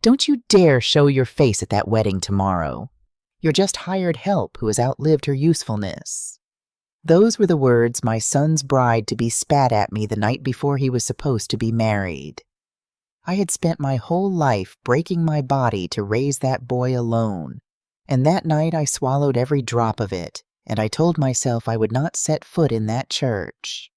Don't you dare show your face at that wedding tomorrow. You're just hired help who has outlived her usefulness." Those were the words my son's bride-to-be spat at me the night before he was supposed to be married. I had spent my whole life breaking my body to raise that boy alone, and that night I swallowed every drop of it, and I told myself I would not set foot in that church.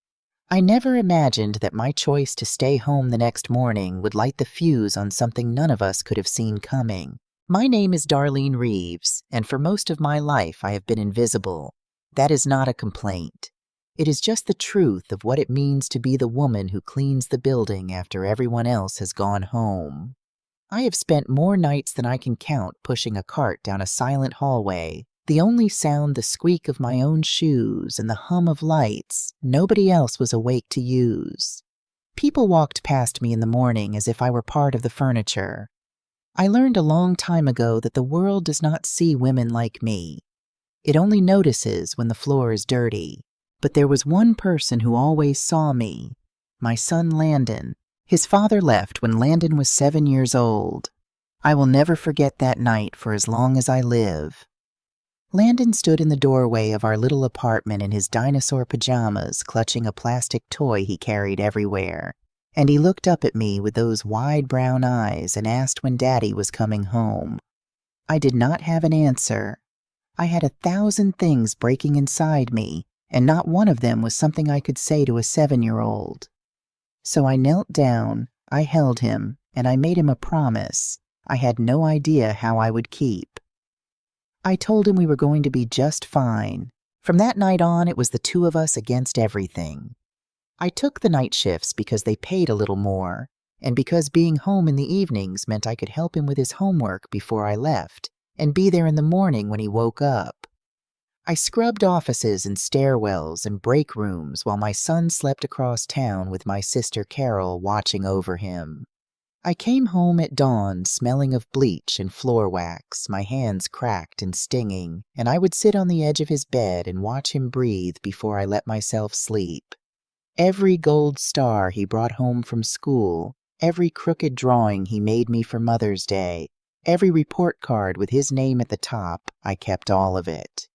I never imagined that my choice to stay home the next morning would light the fuse on something none of us could have seen coming. My name is Darlene Reeves, and for most of my life I have been invisible. That is not a complaint. It is just the truth of what it means to be the woman who cleans the building after everyone else has gone home. I have spent more nights than I can count pushing a cart down a silent hallway, the only sound the squeak of my own shoes and the hum of lights nobody else was awake to use. People walked past me in the morning as if I were part of the furniture. I learned a long time ago that the world does not see women like me. It only notices when the floor is dirty. But there was one person who always saw me, my son Landon. His father left when Landon was 7 years old. I will never forget that night for as long as I live. Landon stood in the doorway of our little apartment in his dinosaur pajamas, clutching a plastic toy he carried everywhere, and he looked up at me with those wide brown eyes and asked when Daddy was coming home. I did not have an answer. I had 1,000 things breaking inside me, and not one of them was something I could say to a 7-year-old. So I knelt down, I held him, and I made him a promise I had no idea how I would keep. I told him we were going to be just fine. From that night on, it was the two of us against everything. I took the night shifts because they paid a little more, and because being home in the evenings meant I could help him with his homework before I left, and be there in the morning when he woke up. I scrubbed offices and stairwells and break rooms while my son slept across town with my sister Carol watching over him. I came home at dawn smelling of bleach and floor wax, my hands cracked and stinging, and I would sit on the edge of his bed and watch him breathe before I let myself sleep. Every gold star he brought home from school, every crooked drawing he made me for Mother's Day, every report card with his name at the top, I kept all of it.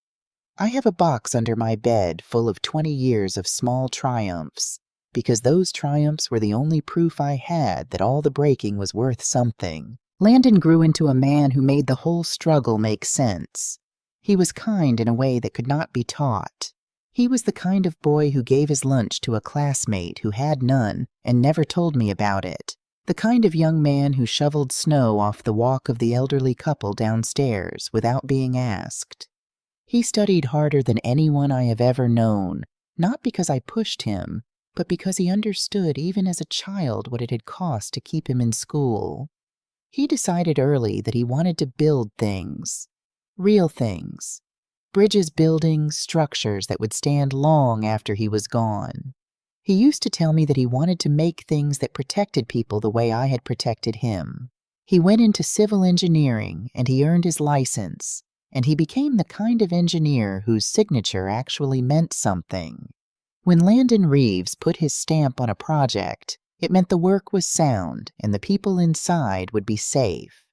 I have a box under my bed full of 20 years of small triumphs, because those triumphs were the only proof I had that all the breaking was worth something. Landon grew into a man who made the whole struggle make sense. He was kind in a way that could not be taught. He was the kind of boy who gave his lunch to a classmate who had none and never told me about it. The kind of young man who shoveled snow off the walk of the elderly couple downstairs without being asked. He studied harder than anyone I have ever known, not because I pushed him, but because he understood even as a child what it had cost to keep him in school. He decided early that he wanted to build things, real things, bridges, buildings, structures that would stand long after he was gone. He used to tell me that he wanted to make things that protected people the way I had protected him. He went into civil engineering and he earned his license, and he became the kind of engineer whose signature actually meant something. When Landon Reeves put his stamp on a project, it meant the work was sound and the people inside would be safe.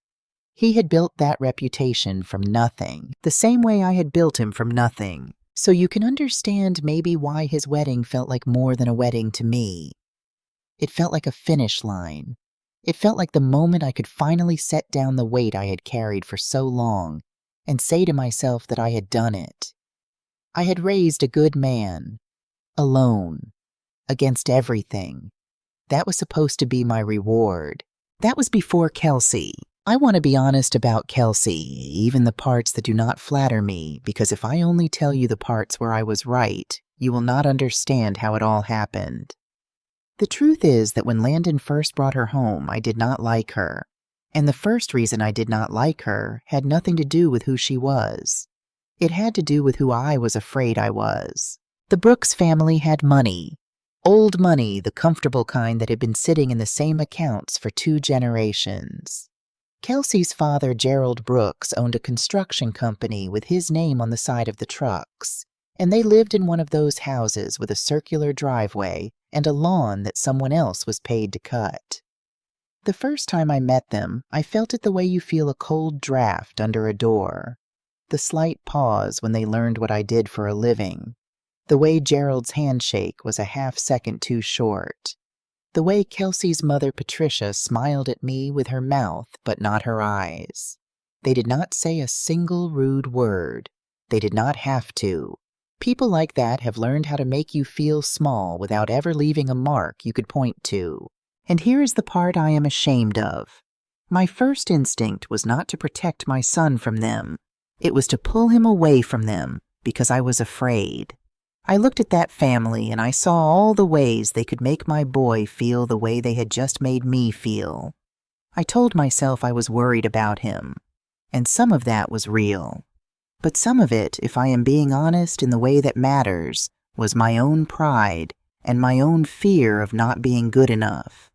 He had built that reputation from nothing, the same way I had built him from nothing. So you can understand maybe why his wedding felt like more than a wedding to me. It felt like a finish line. It felt like the moment I could finally set down the weight I had carried for so long and say to myself that I had done it. I had raised a good man, alone, against everything. That was supposed to be my reward. That was before Kelsey. I want to be honest about Kelsey, even the parts that do not flatter me, because if I only tell you the parts where I was right, you will not understand how it all happened. The truth is that when Landon first brought her home, I did not like her. And the first reason I did not like her had nothing to do with who she was. It had to do with who I was afraid I was. The Brooks family had money. Old money, the comfortable kind that had been sitting in the same accounts for 2 generations. Kelsey's father, Gerald Brooks, owned a construction company with his name on the side of the trucks, and they lived in one of those houses with a circular driveway and a lawn that someone else was paid to cut. The first time I met them, I felt it the way you feel a cold draft under a door. The slight pause when they learned what I did for a living. The way Gerald's handshake was a half-second too short. The way Kelsey's mother Patricia smiled at me with her mouth but not her eyes. They did not say a single rude word. They did not have to. People like that have learned how to make you feel small without ever leaving a mark you could point to. And here is the part I am ashamed of. My first instinct was not to protect my son from them. It was to pull him away from them because I was afraid. I looked at that family and I saw all the ways they could make my boy feel the way they had just made me feel. I told myself I was worried about him, and some of that was real. But some of it, if I am being honest in the way that matters, was my own pride and my own fear of not being good enough.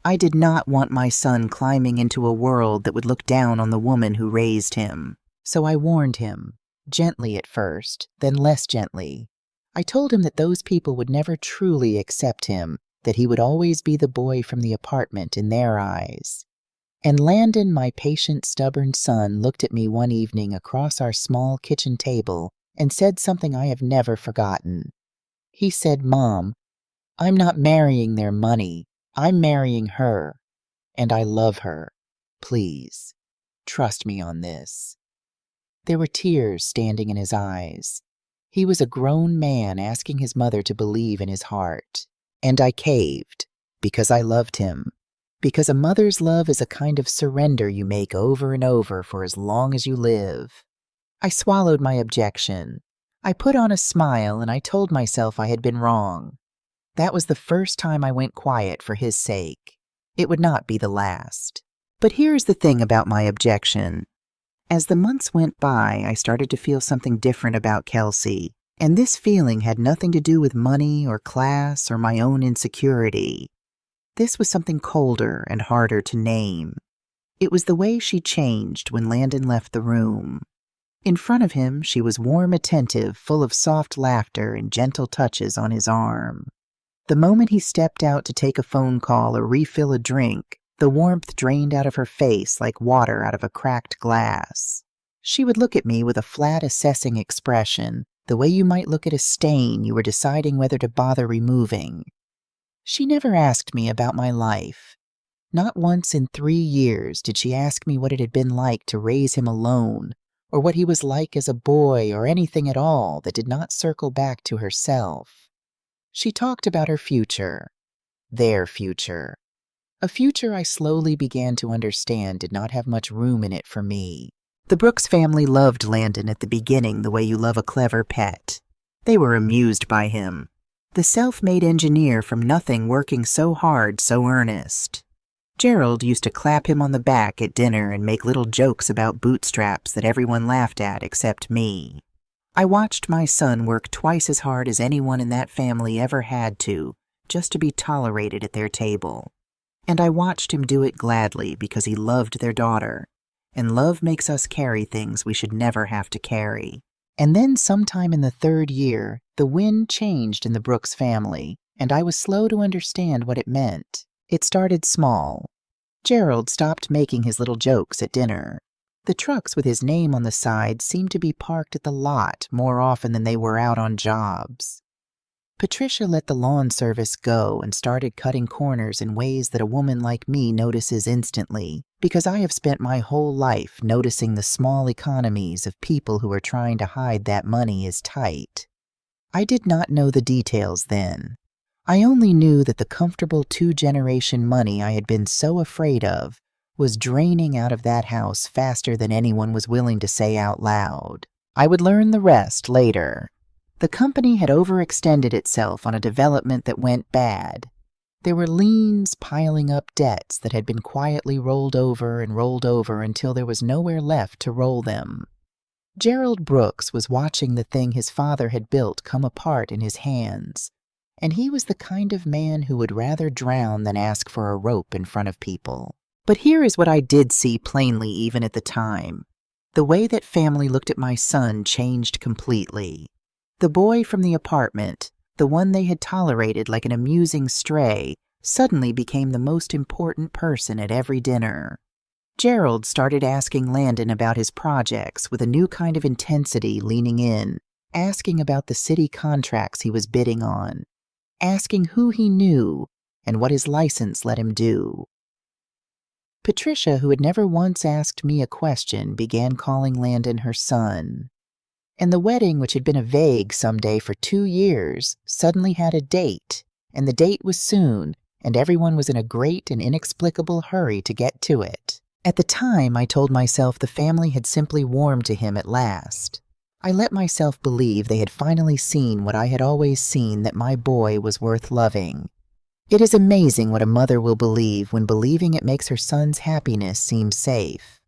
I did not want my son climbing into a world that would look down on the woman who raised him. So I warned him, gently at first, then less gently. I told him that those people would never truly accept him, that he would always be the boy from the apartment in their eyes. And Landon, my patient, stubborn son, looked at me one evening across our small kitchen table and said something I have never forgotten. He said, "Mom, I'm not marrying their money. I'm marrying her, and I love her. Please, trust me on this." There were tears standing in his eyes. He was a grown man asking his mother to believe in his heart. And I caved, because I loved him. Because a mother's love is a kind of surrender you make over and over for as long as you live. I swallowed my objection. I put on a smile and I told myself I had been wrong. That was the first time I went quiet for his sake. It would not be the last. But here's the thing about my objection. As the months went by, I started to feel something different about Kelsey, and this feeling had nothing to do with money or class or my own insecurity. This was something colder and harder to name. It was the way she changed when Landon left the room. In front of him, she was warm, attentive, full of soft laughter and gentle touches on his arm. The moment he stepped out to take a phone call or refill a drink, the warmth drained out of her face like water out of a cracked glass. She would look at me with a flat, assessing expression, the way you might look at a stain you were deciding whether to bother removing. She never asked me about my life. Not once in 3 years did she ask me what it had been like to raise him alone, or what he was like as a boy, or anything at all that did not circle back to herself. She talked about her future, their future. A future I slowly began to understand did not have much room in it for me. The Brooks family loved Landon at the beginning the way you love a clever pet. They were amused by him. The self-made engineer from nothing working so hard, so earnest. Gerald used to clap him on the back at dinner and make little jokes about bootstraps that everyone laughed at except me. I watched my son work twice as hard as anyone in that family ever had to, just to be tolerated at their table. And I watched him do it gladly because he loved their daughter, and love makes us carry things we should never have to carry. And then sometime in the 3rd year, the wind changed in the Brooks family, and I was slow to understand what it meant. It started small. Gerald stopped making his little jokes at dinner. The trucks with his name on the side seemed to be parked at the lot more often than they were out on jobs. Patricia let the lawn service go and started cutting corners in ways that a woman like me notices instantly, because I have spent my whole life noticing the small economies of people who are trying to hide that money is tight. I did not know the details then. I only knew that the comfortable 2-generation money I had been so afraid of was draining out of that house faster than anyone was willing to say out loud. I would learn the rest later. The company had overextended itself on a development that went bad. There were liens piling up debts that had been quietly rolled over until there was nowhere left to roll them. Gerald Brooks was watching the thing his father had built come apart in his hands, and he was the kind of man who would rather drown than ask for a rope in front of people. But here is what I did see plainly even at the time. The way that family looked at my son changed completely. The boy from the apartment, the one they had tolerated like an amusing stray, suddenly became the most important person at every dinner. Gerald started asking Landon about his projects with a new kind of intensity, leaning in, asking about the city contracts he was bidding on, asking who he knew and what his license let him do. Patricia, who had never once asked me a question, began calling Landon her son. And the wedding, which had been a vague someday for 2 years, suddenly had a date, and the date was soon, and everyone was in a great and inexplicable hurry to get to it. At the time, I told myself the family had simply warmed to him at last. I let myself believe they had finally seen what I had always seen, that my boy was worth loving. It is amazing what a mother will believe when believing it makes her son's happiness seem safe.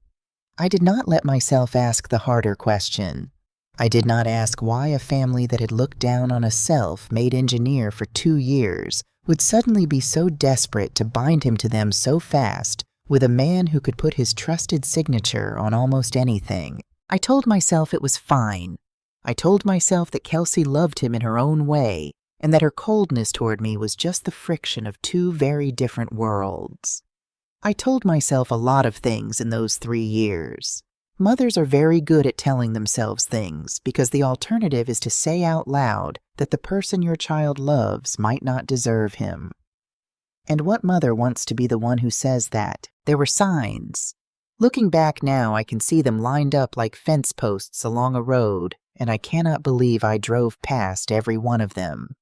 I did not let myself ask the harder question. I did not ask why a family that had looked down on a self-made engineer for 2 years would suddenly be so desperate to bind him to them so fast with a man who could put his trusted signature on almost anything. I told myself it was fine. I told myself that Kelsey loved him in her own way, and that her coldness toward me was just the friction of 2 very different worlds. I told myself a lot of things in those 3 years. Mothers are very good at telling themselves things because the alternative is to say out loud that the person your child loves might not deserve him. And what mother wants to be the one who says that? There were signs. Looking back now, I can see them lined up like fence posts along a road, and I cannot believe I drove past every one of them.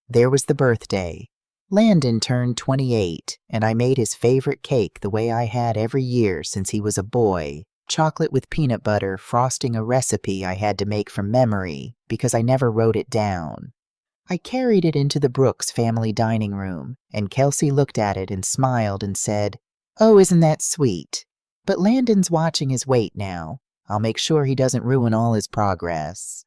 There was the birthday. Landon turned 28, and I made his favorite cake the way I had every year since he was a boy. Chocolate with peanut butter, frosting a recipe I had to make from memory because I never wrote it down. I carried it into the Brooks family dining room, and Kelsey looked at it and smiled and said, "Oh, isn't that sweet? But Landon's watching his weight now. I'll make sure he doesn't ruin all his progress."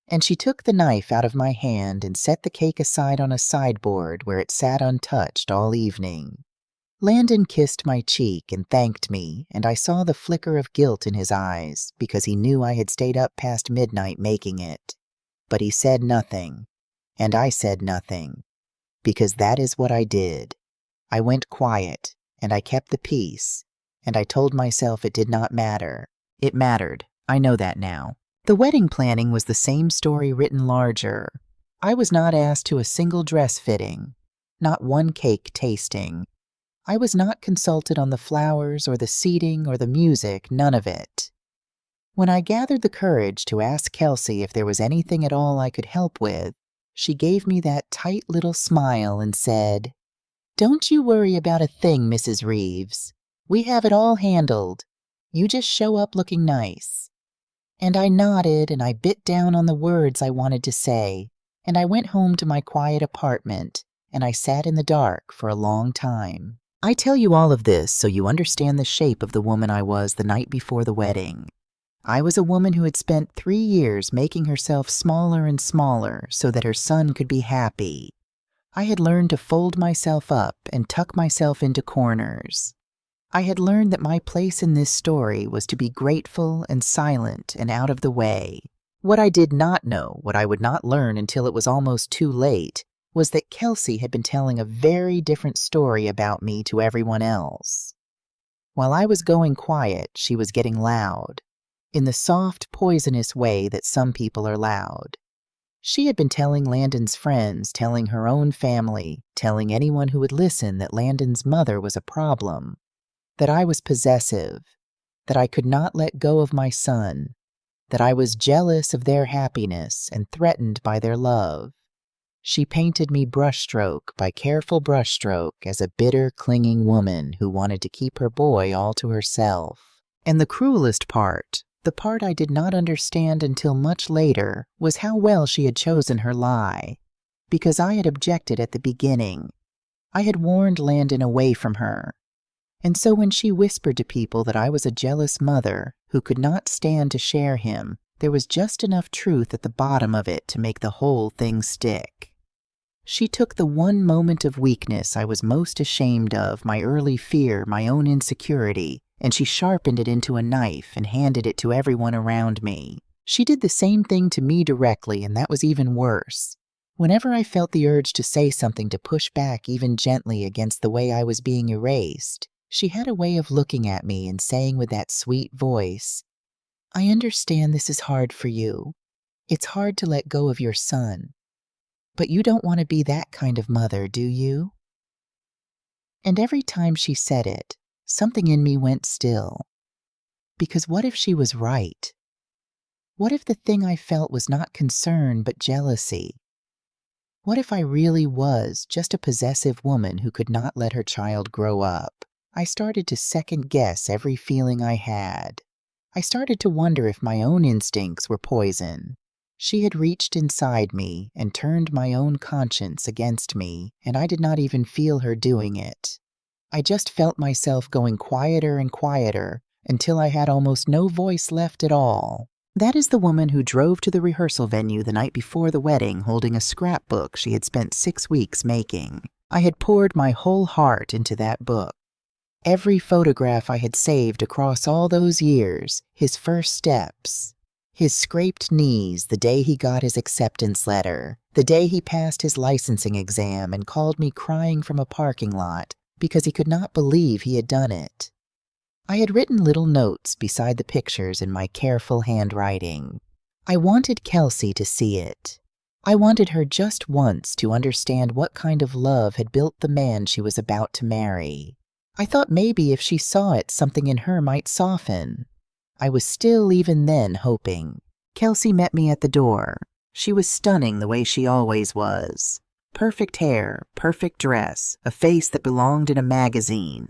And she took the knife out of my hand and set the cake aside on a sideboard where it sat untouched all evening. Landon kissed my cheek and thanked me, and I saw the flicker of guilt in his eyes because he knew I had stayed up past midnight making it. But he said nothing, and I said nothing, because that is what I did. I went quiet, and I kept the peace, and I told myself it did not matter. It mattered. I know that now. The wedding planning was the same story written larger. I was not asked to a single dress fitting, not one cake tasting. I was not consulted on the flowers or the seating or the music, none of it. When I gathered the courage to ask Kelsey if there was anything at all I could help with, she gave me that tight little smile and said, "Don't you worry about a thing, Mrs. Reeves. We have it all handled. You just show up looking nice." And I nodded and I bit down on the words I wanted to say, and I went home to my quiet apartment, and I sat in the dark for a long time. I tell you all of this so you understand the shape of the woman I was the night before the wedding. I was a woman who had spent 3 years making herself smaller and smaller so that her son could be happy. I had learned to fold myself up and tuck myself into corners. I had learned that my place in this story was to be grateful and silent and out of the way. What I did not know, what I would not learn until it was almost too late, was that Kelsey had been telling a very different story about me to everyone else. While I was going quiet, she was getting loud, in the soft, poisonous way that some people are loud. She had been telling Landon's friends, telling her own family, telling anyone who would listen that Landon's mother was a problem, that I was possessive, that I could not let go of my son, that I was jealous of their happiness and threatened by their love. She painted me brushstroke by careful brushstroke as a bitter, clinging woman who wanted to keep her boy all to herself. And the cruelest part, the part I did not understand until much later, was how well she had chosen her lie. Because I had objected at the beginning. I had warned Landon away from her. And so when she whispered to people that I was a jealous mother who could not stand to share him, there was just enough truth at the bottom of it to make the whole thing stick. She took the one moment of weakness I was most ashamed of, my early fear, my own insecurity, and she sharpened it into a knife and handed it to everyone around me. She did the same thing to me directly, and that was even worse. Whenever I felt the urge to say something to push back even gently against the way I was being erased, she had a way of looking at me and saying with that sweet voice, "I understand this is hard for you. It's hard to let go of your son. But you don't want to be that kind of mother, do you?" And every time she said it, something in me went still. Because what if she was right? What if the thing I felt was not concern but jealousy? What if I really was just a possessive woman who could not let her child grow up? I started to second-guess every feeling I had. I started to wonder if my own instincts were poison. She had reached inside me and turned my own conscience against me, and I did not even feel her doing it. I just felt myself going quieter and quieter until I had almost no voice left at all. That is the woman who drove to the rehearsal venue the night before the wedding holding a scrapbook she had spent 6 weeks making. I had poured my whole heart into that book. Every photograph I had saved across all those years, his first steps, his scraped knees the day he got his acceptance letter, the day he passed his licensing exam and called me crying from a parking lot because he could not believe he had done it. I had written little notes beside the pictures in my careful handwriting. I wanted Kelsey to see it. I wanted her just once to understand what kind of love had built the man she was about to marry. I thought maybe if she saw it, something in her might soften. I was still even then hoping. Kelsey met me at the door. She was stunning the way she always was. Perfect hair, perfect dress, a face that belonged in a magazine.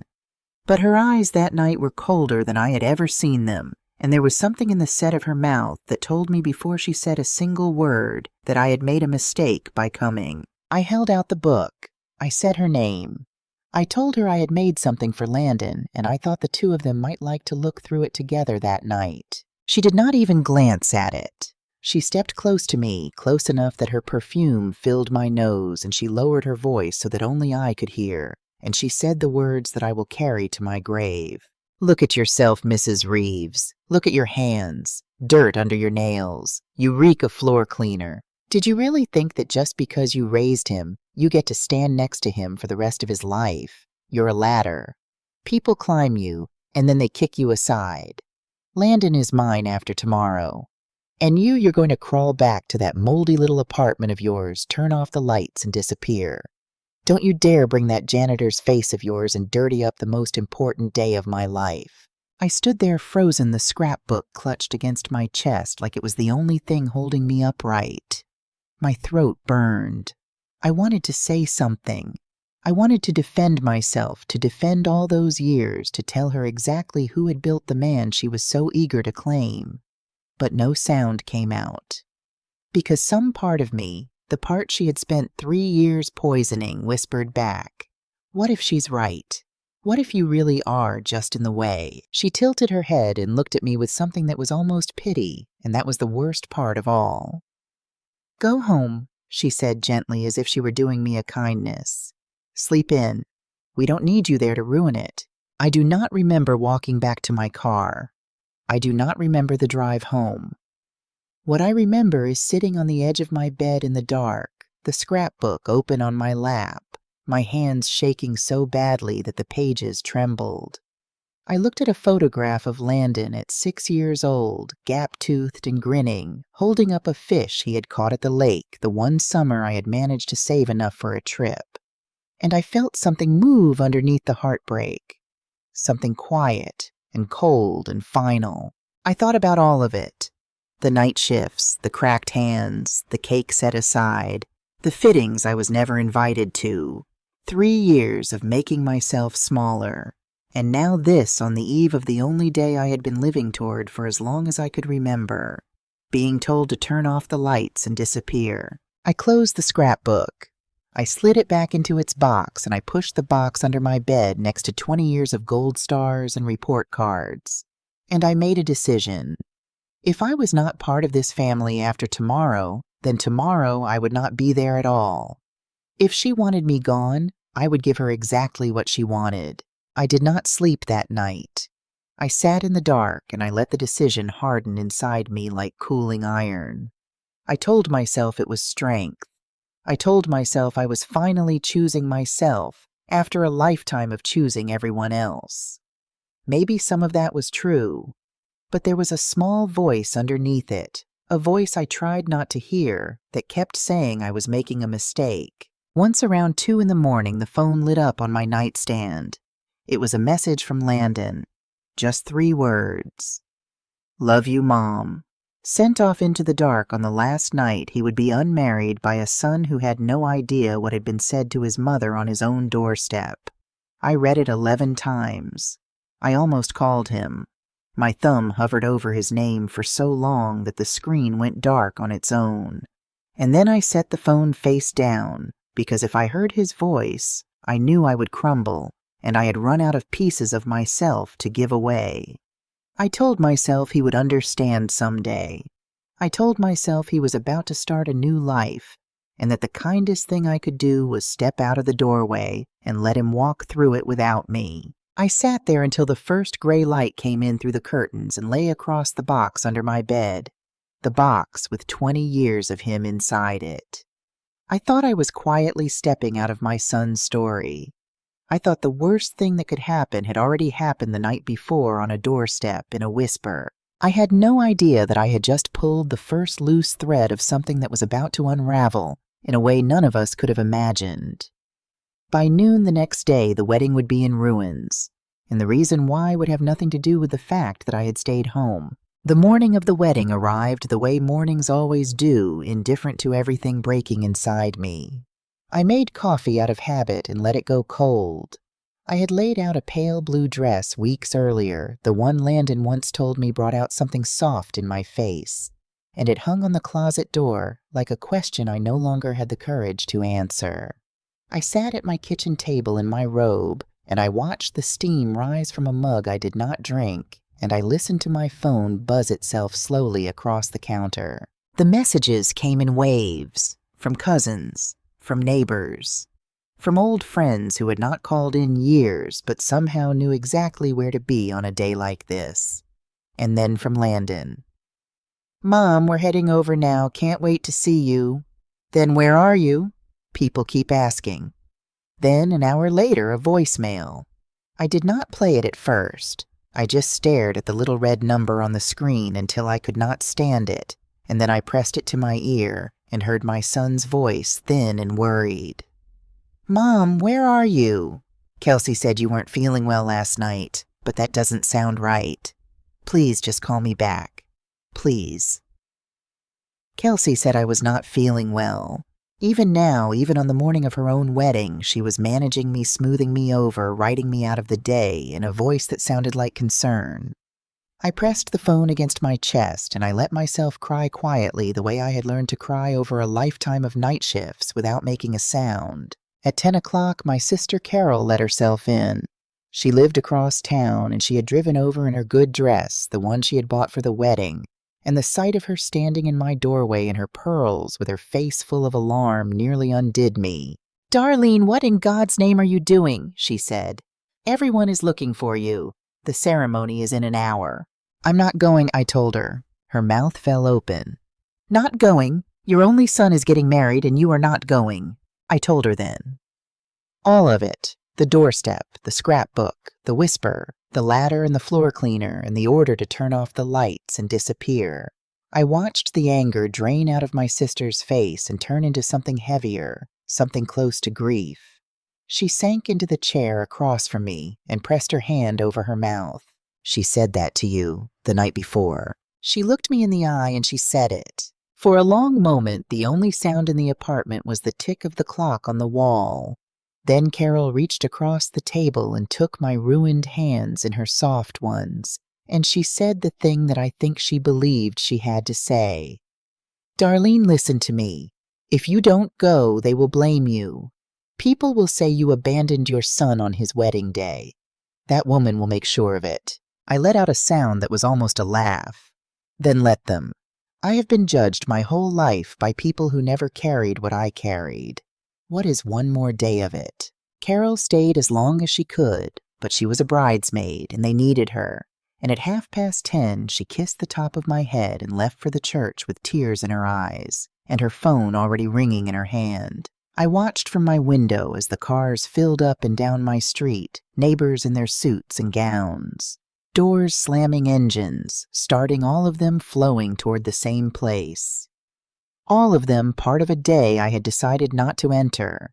But her eyes that night were colder than I had ever seen them, and there was something in the set of her mouth that told me before she said a single word that I had made a mistake by coming. I held out the book. I said her name. I told her I had made something for Landon, and I thought the two of them might like to look through it together that night. She did not even glance at it. She stepped close to me, close enough that her perfume filled my nose, and she lowered her voice so that only I could hear. And she said the words that I will carry to my grave. "Look at yourself, Mrs. Reeves. Look at your hands. Dirt under your nails. You reek of floor cleaner. Did you really think that just because you raised him, you get to stand next to him for the rest of his life? You're a ladder. People climb you, and then they kick you aside. Landon is mine after tomorrow. And you're going to crawl back to that moldy little apartment of yours, turn off the lights, and disappear. Don't you dare bring that janitor's face of yours and dirty up the most important day of my life." I stood there frozen, the scrapbook clutched against my chest like it was the only thing holding me upright. My throat burned. I wanted to say something. I wanted to defend myself, to defend all those years, to tell her exactly who had built the man she was so eager to claim. But no sound came out. Because some part of me, the part she had spent 3 years poisoning, whispered back, "What if she's right? What if you really are just in the way?" She tilted her head and looked at me with something that was almost pity, and that was the worst part of all. "Go home," she said gently, as if she were doing me a kindness. "Sleep in. We don't need you there to ruin it." I do not remember walking back to my car. I do not remember the drive home. What I remember is sitting on the edge of my bed in the dark, the scrapbook open on my lap, my hands shaking so badly that the pages trembled. I looked at a photograph of Landon at 6 years old, gap-toothed and grinning, holding up a fish he had caught at the lake the one summer I had managed to save enough for a trip. And I felt something move underneath the heartbreak. Something quiet and cold and final. I thought about all of it. The night shifts, the cracked hands, the cake set aside, the fittings I was never invited to. 3 years of making myself smaller. And now this on the eve of the only day I had been living toward for as long as I could remember. Being told to turn off the lights and disappear. I closed the scrapbook. I slid it back into its box, and I pushed the box under my bed next to 20 years of gold stars and report cards. And I made a decision. If I was not part of this family after tomorrow, then tomorrow I would not be there at all. If she wanted me gone, I would give her exactly what she wanted. I did not sleep that night. I sat in the dark, and I let the decision harden inside me like cooling iron. I told myself it was strength. I told myself I was finally choosing myself after a lifetime of choosing everyone else. Maybe some of that was true, but there was a small voice underneath it, a voice I tried not to hear that kept saying I was making a mistake. Once around 2 in the morning, the phone lit up on my nightstand. It was a message from Landon. Just 3 words. Love you, Mom. Sent off into the dark on the last night he would be unmarried by a son who had no idea what had been said to his mother on his own doorstep. I read it 11 times. I almost called him. My thumb hovered over his name for so long that the screen went dark on its own. And then I set the phone face down, because if I heard his voice, I knew I would crumble, and I had run out of pieces of myself to give away. I told myself he would understand someday. I told myself he was about to start a new life, and that the kindest thing I could do was step out of the doorway and let him walk through it without me. I sat there until the first gray light came in through the curtains and lay across the box under my bed, the box with 20 years of him inside it. I thought I was quietly stepping out of my son's story. I thought the worst thing that could happen had already happened the night before on a doorstep in a whisper. I had no idea that I had just pulled the first loose thread of something that was about to unravel in a way none of us could have imagined. By noon the next day, the wedding would be in ruins, and the reason why would have nothing to do with the fact that I had stayed home. The morning of the wedding arrived the way mornings always do, indifferent to everything breaking inside me. I made coffee out of habit and let it go cold. I had laid out a pale blue dress weeks earlier, the one Landon once told me brought out something soft in my face, and it hung on the closet door like a question I no longer had the courage to answer. I sat at my kitchen table in my robe, and I watched the steam rise from a mug I did not drink, and I listened to my phone buzz itself slowly across the counter. The messages came in waves, from cousins, from neighbors, from old friends who had not called in years but somehow knew exactly where to be on a day like this. And then from Landon. Mom, we're heading over now. Can't wait to see you. Then where are you? People keep asking. Then, an hour later, a voicemail. I did not play it at first. I just stared at the little red number on the screen until I could not stand it, and then I pressed it to my ear and heard my son's voice, thin and worried. Mom, where are you? Kelsey said you weren't feeling well last night, but that doesn't sound right. Please just call me back. Please. Kelsey said I was not feeling well. Even now, even on the morning of her own wedding, she was managing me, smoothing me over, writing me out of the day in a voice that sounded like concern. I pressed the phone against my chest and I let myself cry quietly the way I had learned to cry over a lifetime of night shifts without making a sound. At 10 o'clock, my sister Carol let herself in. She lived across town and she had driven over in her good dress, the one she had bought for the wedding, and the sight of her standing in my doorway in her pearls with her face full of alarm nearly undid me. Darlene, what in God's name are you doing? She said. Everyone is looking for you. The ceremony is in an hour. I'm not going, I told her. Her mouth fell open. Not going? Your only son is getting married and you are not going. I told her then. All of it. The doorstep, the scrapbook, the whisper, the ladder and the floor cleaner, and the order to turn off the lights and disappear. I watched the anger drain out of my sister's face and turn into something heavier, something close to grief. She sank into the chair across from me and pressed her hand over her mouth. She said that to you the night before. She looked me in the eye and she said it. For a long moment, the only sound in the apartment was the tick of the clock on the wall. Then Carol reached across the table and took my ruined hands in her soft ones, and she said the thing that I think she believed she had to say. Darlene, listen to me. If you don't go, they will blame you. People will say you abandoned your son on his wedding day. That woman will make sure of it. I let out a sound that was almost a laugh. Then let them. I have been judged my whole life by people who never carried what I carried. What is one more day of it? Carol stayed as long as she could, but she was a bridesmaid and they needed her. and at 10:30 she kissed the top of my head and left for the church with tears in her eyes, and her phone already ringing in her hand. I watched from my window as the cars filled up and down my street, neighbors in their suits and gowns. Doors slamming, engines, starting, all of them flowing toward the same place. All of them part of a day I had decided not to enter.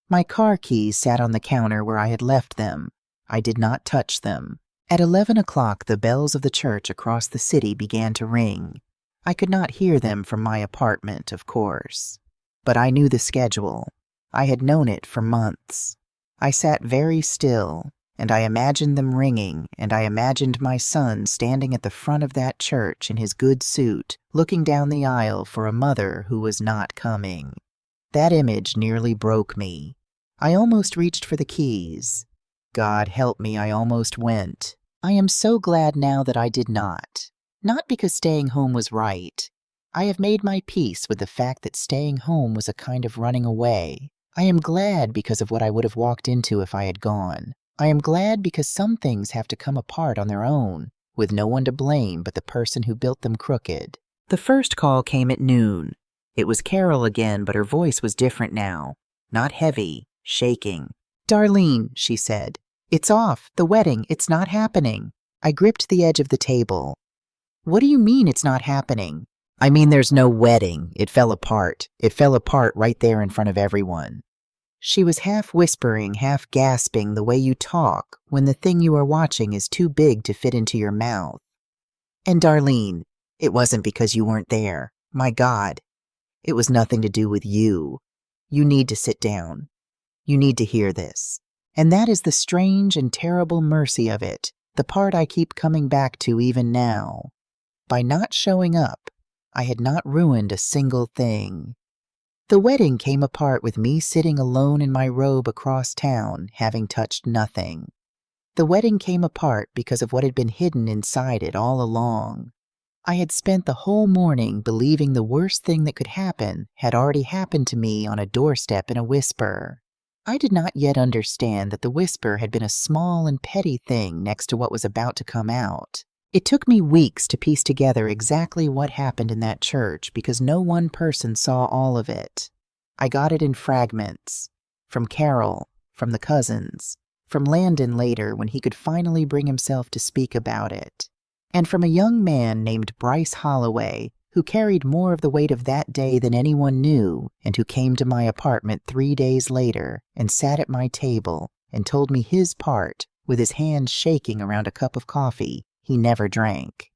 My car keys sat on the counter where I had left them. I did not touch them. At 11 o'clock, the bells of the church across the city began to ring. I could not hear them from my apartment, of course. But I knew the schedule. I had known it for months. I sat very still, and I imagined them ringing, and I imagined my son standing at the front of that church in his good suit, looking down the aisle for a mother who was not coming. That image nearly broke me. I almost reached for the keys. God help me, I almost went. I am so glad now that I did not. Not because staying home was right. I have made my peace with the fact that staying home was a kind of running away. I am glad because of what I would have walked into if I had gone. I am glad because some things have to come apart on their own, with no one to blame but the person who built them crooked. The first call came at noon. It was Carol again, but her voice was different now. Not heavy, shaking. "Darlene," she said. "It's off. The wedding. It's not happening." I gripped the edge of the table. "What do you mean it's not happening?" "I mean there's no wedding. It fell apart. It fell apart right there in front of everyone." She was half whispering, half gasping the way you talk when the thing you are watching is too big to fit into your mouth. "And Darlene, it wasn't because you weren't there. My God. It was nothing to do with you. You need to sit down. You need to hear this. And that is the strange and terrible mercy of it, the part I keep coming back to even now. By not showing up, I had not ruined a single thing. The wedding came apart with me sitting alone in my robe across town, having touched nothing. The wedding came apart because of what had been hidden inside it all along. I had spent the whole morning believing the worst thing that could happen had already happened to me on a doorstep in a whisper. I did not yet understand that the whisper had been a small and petty thing next to what was about to come out. It took me weeks to piece together exactly what happened in that church because no one person saw all of it. I got it in fragments. From Carol, from the cousins, from Landon later when he could finally bring himself to speak about it, and from a young man named Bryce Holloway who carried more of the weight of that day than anyone knew, and who came to my apartment 3 days later and sat at my table and told me his part with his hands shaking around a cup of coffee he never drank.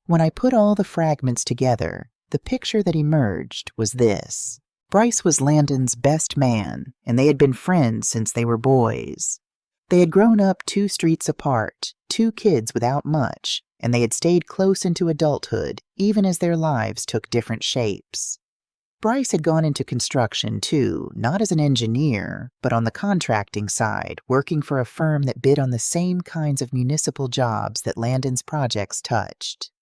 When I put all the fragments together, the picture that emerged was this. Bryce was Landon's best man, and they had been friends since they were boys. They had grown up 2 streets apart, 2 kids without much, and they had stayed close into adulthood, even as their lives took different shapes. Bryce had gone into construction, too, not as an engineer, but on the contracting side, working for a firm that bid on the same kinds of municipal jobs that Landon's projects touched.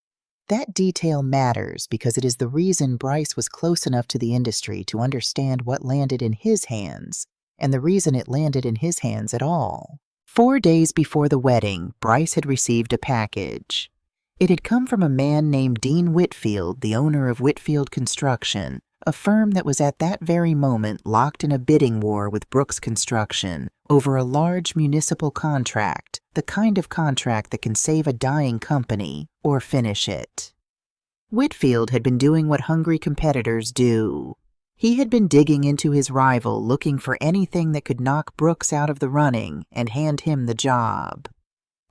That detail matters because it is the reason Bryce was close enough to the industry to understand what landed in his hands, and the reason it landed in his hands at all. 4 days before the wedding, Bryce had received a package. It had come from a man named Dean Whitfield, the owner of Whitfield Construction, a firm that was at that very moment locked in a bidding war with Brooks Construction over a large municipal contract, the kind of contract that can save a dying company or finish it. Whitfield had been doing what hungry competitors do. He had been digging into his rival, looking for anything that could knock Brooks out of the running and hand him the job.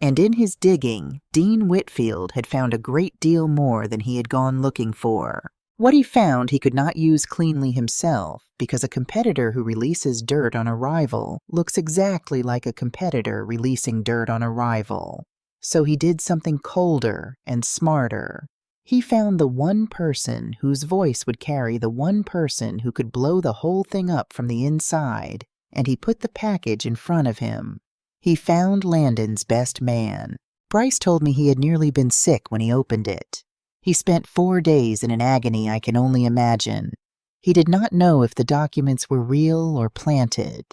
And in his digging, Dean Whitfield had found a great deal more than he had gone looking for. What he found he could not use cleanly himself, because a competitor who releases dirt on a rival looks exactly like a competitor releasing dirt on a rival. So he did something colder and smarter. He found the one person whose voice would carry the one person who could blow the whole thing up from the inside, and he put the package in front of him. He found Landon's best man. Bryce told me he had nearly been sick when he opened it. He spent 4 days in an agony I can only imagine. He did not know if the documents were real or planted.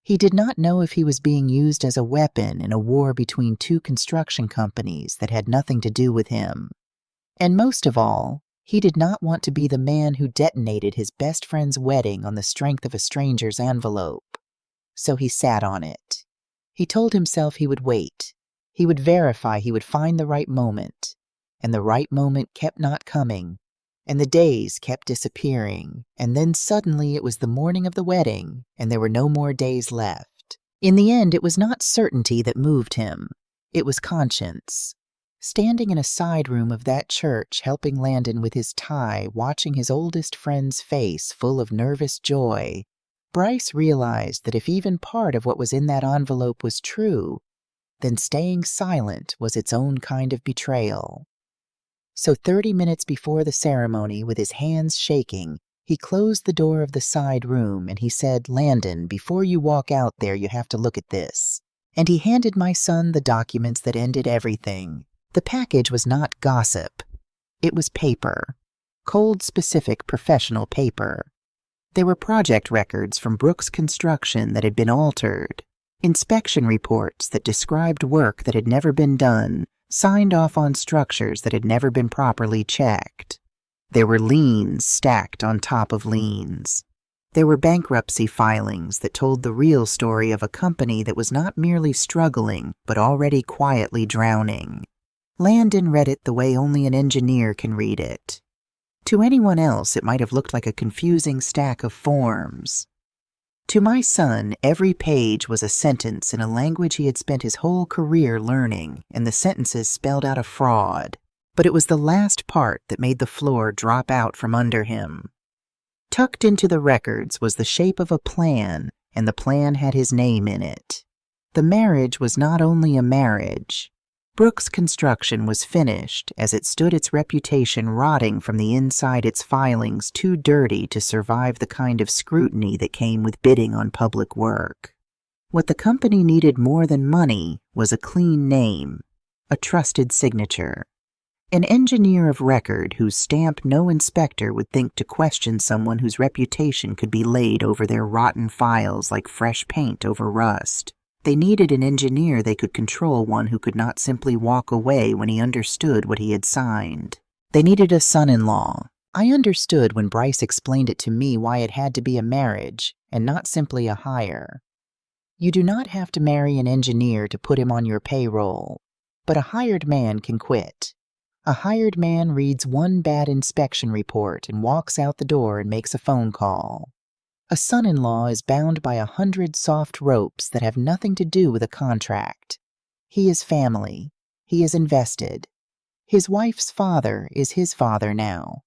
He did not know if he was being used as a weapon in a war between two construction companies that had nothing to do with him. And most of all, he did not want to be the man who detonated his best friend's wedding on the strength of a stranger's envelope. So he sat on it. He told himself he would wait. He would verify he would find the right moment. And the right moment kept not coming. And the days kept disappearing. And then suddenly it was the morning of the wedding, and there were no more days left. In the end, it was not certainty that moved him. It was conscience. Standing in a side room of that church, helping Landon with his tie, watching his oldest friend's face full of nervous joy, Bryce realized that if even part of what was in that envelope was true, then staying silent was its own kind of betrayal. So 30 minutes before the ceremony, with his hands shaking, he closed the door of the side room and he said, "Landon, before you walk out there, you have to look at this." And he handed my son the documents that ended everything. The package was not gossip. It was paper. Cold, specific, professional paper. There were project records from Brooks Construction that had been altered, inspection reports that described work that had never been done, signed off on structures that had never been properly checked. There were liens stacked on top of liens. There were bankruptcy filings that told the real story of a company that was not merely struggling, but already quietly drowning. Landon read it the way only an engineer can read it. To anyone else, it might have looked like a confusing stack of forms. To my son, every page was a sentence in a language he had spent his whole career learning, and the sentences spelled out a fraud. But it was the last part that made the floor drop out from under him. Tucked into the records was the shape of a plan, and the plan had his name in it. The marriage was not only a marriage. Brooks Construction was finished as it stood its reputation rotting from the inside, its filings too dirty to survive the kind of scrutiny that came with bidding on public work. What the company needed more than money was a clean name, a trusted signature. An engineer of record whose stamp no inspector would think to question someone whose reputation could be laid over their rotten files like fresh paint over rust. They needed an engineer they could control, one who could not simply walk away when he understood what he had signed. They needed a son-in-law. I understood when Bryce explained it to me why it had to be a marriage and not simply a hire. You do not have to marry an engineer to put him on your payroll, but a hired man can quit. A hired man reads one bad inspection report and walks out the door and makes a phone call. A son-in-law is bound by 100 soft ropes that have nothing to do with a contract. He is family. He is invested. His wife's father is his father now.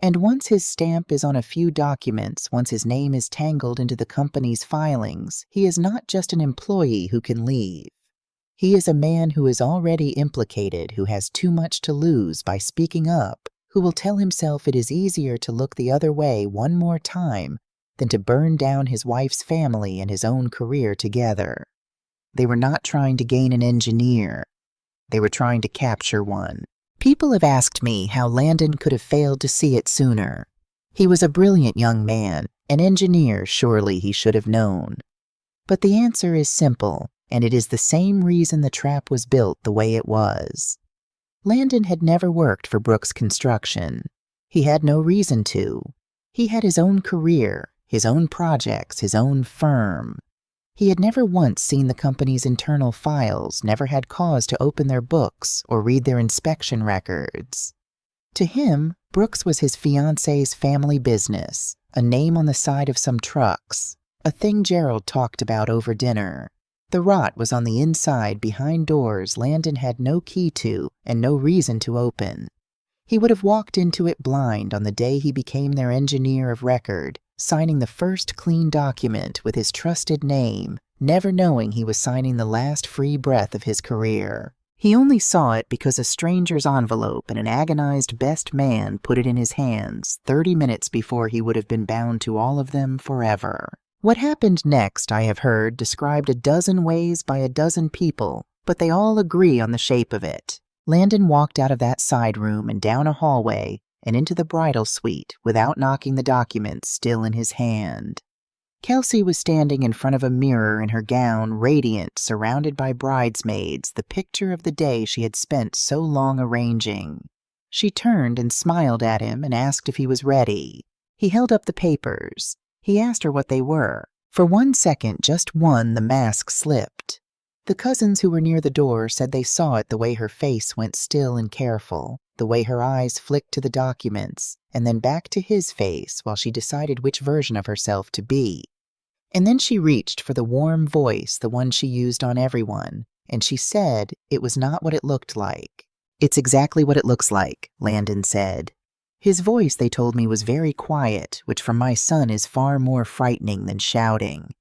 And once his stamp is on a few documents, once his name is tangled into the company's filings, he is not just an employee who can leave. He is a man who is already implicated, who has too much to lose by speaking up, who will tell himself it is easier to look the other way one more time than to burn down his wife's family and his own career together. They were not trying to gain an engineer. They were trying to capture one. People have asked me how Landon could have failed to see it sooner. He was a brilliant young man, an engineer surely he should have known. But the answer is simple, and it is the same reason the trap was built the way it was. Landon had never worked for Brooks Construction. He had no reason to. He had his own career, his own projects, his own firm. He had never once seen the company's internal files, never had cause to open their books or read their inspection records. To him, Brooks was his fiancée's family business, a name on the side of some trucks, a thing Gerald talked about over dinner. The rot was on the inside, behind doors Landon had no key to and no reason to open. He would have walked into it blind on the day he became their engineer of record, signing the first clean document with his trusted name, never knowing he was signing the last free breath of his career. He only saw it because a stranger's envelope and an agonized best man put it in his hands 30 minutes before he would have been bound to all of them forever. What happened next, I have heard, described a dozen ways by a dozen people, but they all agree on the shape of it. Landon walked out of that side room and down a hallway and into the bridal suite without knocking the documents still in his hand. Kelsey was standing in front of a mirror in her gown, radiant, surrounded by bridesmaids, the picture of the day she had spent so long arranging. She turned and smiled at him and asked if he was ready. He held up the papers. He asked her what they were. For 1 second, just one, the mask slipped. The cousins who were near the door said they saw it the way her face went still and careful, the way her eyes flicked to the documents, and then back to his face while she decided which version of herself to be. And then she reached for the warm voice, the one she used on everyone, and she said it was not what it looked like. "It's exactly what it looks like," Landon said. His voice, they told me, was very quiet, which for my son is far more frightening than shouting.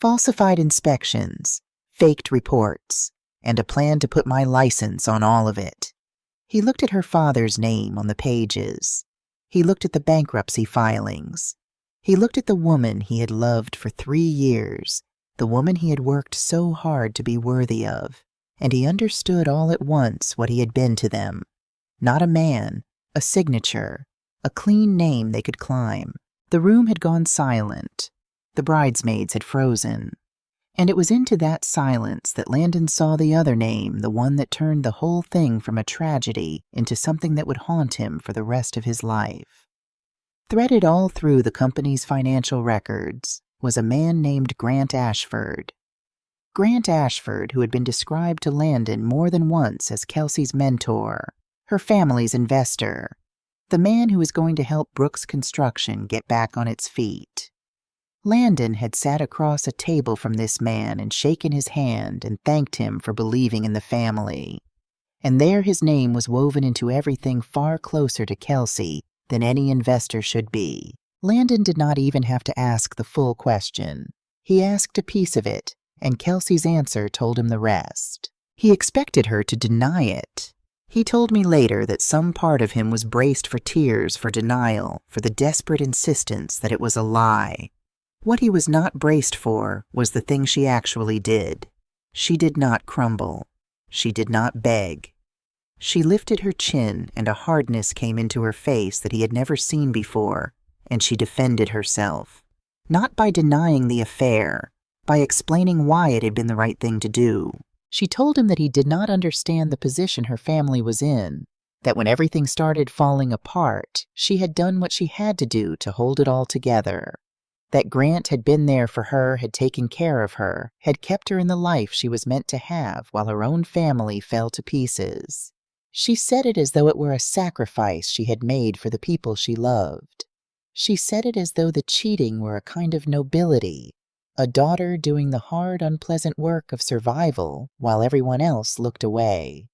Falsified inspections, faked reports, and a plan to put my license on all of it. He looked at her father's name on the pages. He looked at the bankruptcy filings. He looked at the woman he had loved for 3 years, the woman he had worked so hard to be worthy of, and he understood all at once what he had been to them. Not a man, a signature, a clean name they could climb. The room had gone silent. The bridesmaids had frozen. And it was into that silence that Landon saw the other name, the one that turned the whole thing from a tragedy into something that would haunt him for the rest of his life. Threaded all through the company's financial records was a man named Grant Ashford. Grant Ashford, who had been described to Landon more than once as Kelsey's mentor, her family's investor, the man who was going to help Brooks Construction get back on its feet. Landon had sat across a table from this man and shaken his hand and thanked him for believing in the family. And there his name was woven into everything far closer to Kelsey than any investor should be. Landon did not even have to ask the full question. He asked a piece of it, and Kelsey's answer told him the rest. He expected her to deny it. He told me later that some part of him was braced for tears, for denial, for the desperate insistence that it was a lie. What he was not braced for was the thing she actually did. She did not crumble. She did not beg. She lifted her chin, and a hardness came into her face that he had never seen before, and she defended herself. Not by denying the affair, by explaining why it had been the right thing to do. She told him that he did not understand the position her family was in, that when everything started falling apart, she had done what she had to do to hold it all together. That Grant had been there for her, had taken care of her, had kept her in the life she was meant to have while her own family fell to pieces. She said it as though it were a sacrifice she had made for the people she loved. She said it as though the cheating were a kind of nobility, a daughter doing the hard, unpleasant work of survival while everyone else looked away.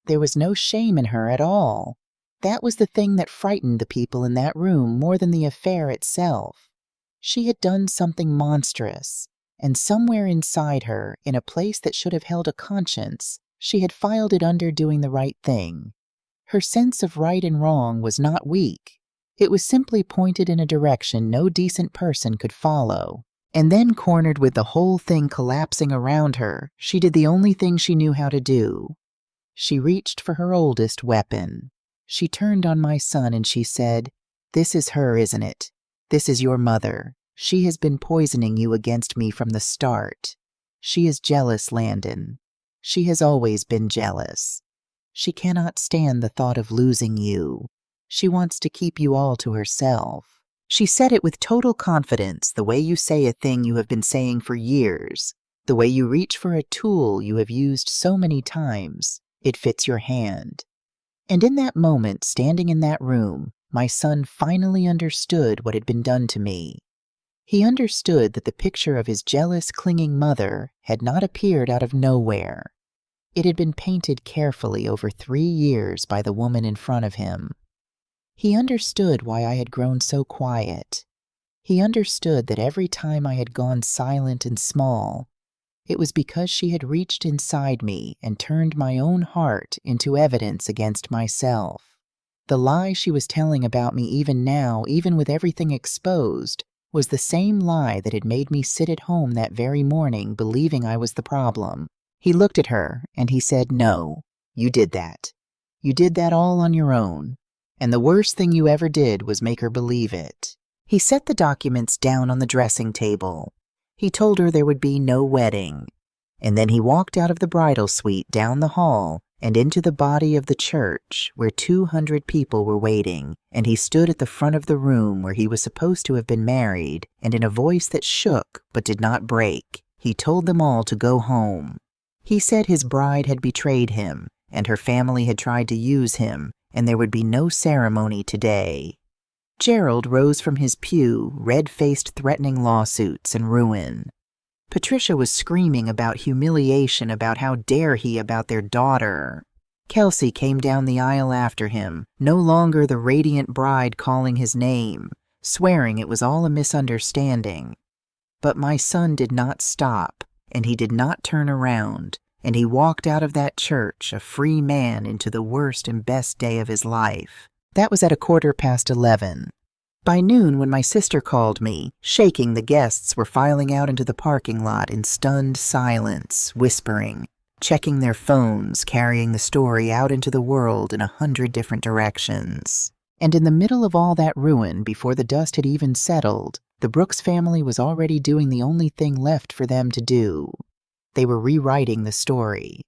There was no shame in her at all. That was the thing that frightened the people in that room more than the affair itself. She had done something monstrous, and somewhere inside her, in a place that should have held a conscience, she had filed it under doing the right thing. Her sense of right and wrong was not weak. It was simply pointed in a direction no decent person could follow. And then, cornered with the whole thing collapsing around her, she did the only thing she knew how to do. She reached for her oldest weapon. She turned on my son and she said, "This is her, isn't it? This is your mother. She has been poisoning you against me from the start. She is jealous, Landon. She has always been jealous. She cannot stand the thought of losing you. She wants to keep you all to herself." She said it with total confidence, the way you say a thing you have been saying for years, the way you reach for a tool you have used so many times. It fits your hand. And in that moment, standing in that room, my son finally understood what had been done to me. He understood that the picture of his jealous, clinging mother had not appeared out of nowhere. It had been painted carefully over 3 years by the woman in front of him. He understood why I had grown so quiet. He understood that every time I had gone silent and small, it was because she had reached inside me and turned my own heart into evidence against myself. The lie she was telling about me even now, even with everything exposed, was the same lie that had made me sit at home that very morning believing I was the problem. He looked at her and he said, "No, you did that. You did that all on your own. And the worst thing you ever did was make her believe it. He set the documents down on the dressing table. He told her there would be no wedding. And then he walked out of the bridal suite down the hall and into the body of the church where 200 people were waiting, and he stood at the front of the room where he was supposed to have been married, and in a voice that shook but did not break, he told them all to go home. He said his bride had betrayed him, and her family had tried to use him, and there would be no ceremony today. Gerald rose from his pew, red-faced threatening lawsuits and ruin. Patricia was screaming about humiliation, about how dare he about their daughter. Kelsey came down the aisle after him, no longer the radiant bride calling his name, swearing it was all a misunderstanding. But my son did not stop, and he did not turn around, and he walked out of that church a free man into the worst and best day of his life. That was at 11:15. By noon, when my sister called me, shaking, the guests were filing out into the parking lot in stunned silence, whispering, checking their phones, carrying the story out into the world in 100 different directions. And in the middle of all that ruin, before the dust had even settled, the Brooks family was already doing the only thing left for them to do. They were rewriting the story.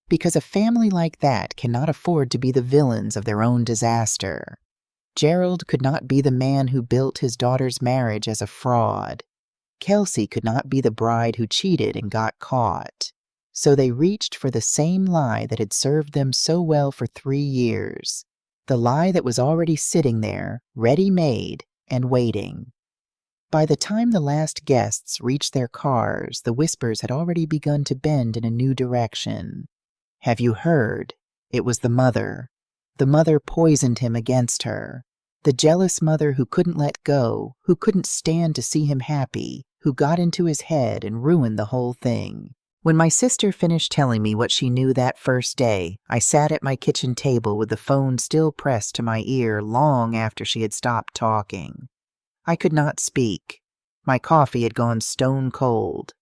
Because a family like that cannot afford to be the villains of their own disaster. Gerald could not be the man who built his daughter's marriage as a fraud. Kelsey could not be the bride who cheated and got caught. So they reached for the same lie that had served them so well for 3 years. The lie that was already sitting there, ready-made and waiting. By the time the last guests reached their cars, the whispers had already begun to bend in a new direction. Have you heard? It was the mother. The mother poisoned him against her. The jealous mother who couldn't let go, who couldn't stand to see him happy, who got into his head and ruined the whole thing. When my sister finished telling me what she knew that first day, I sat at my kitchen table with the phone still pressed to my ear long after she had stopped talking. I could not speak. My coffee had gone stone cold.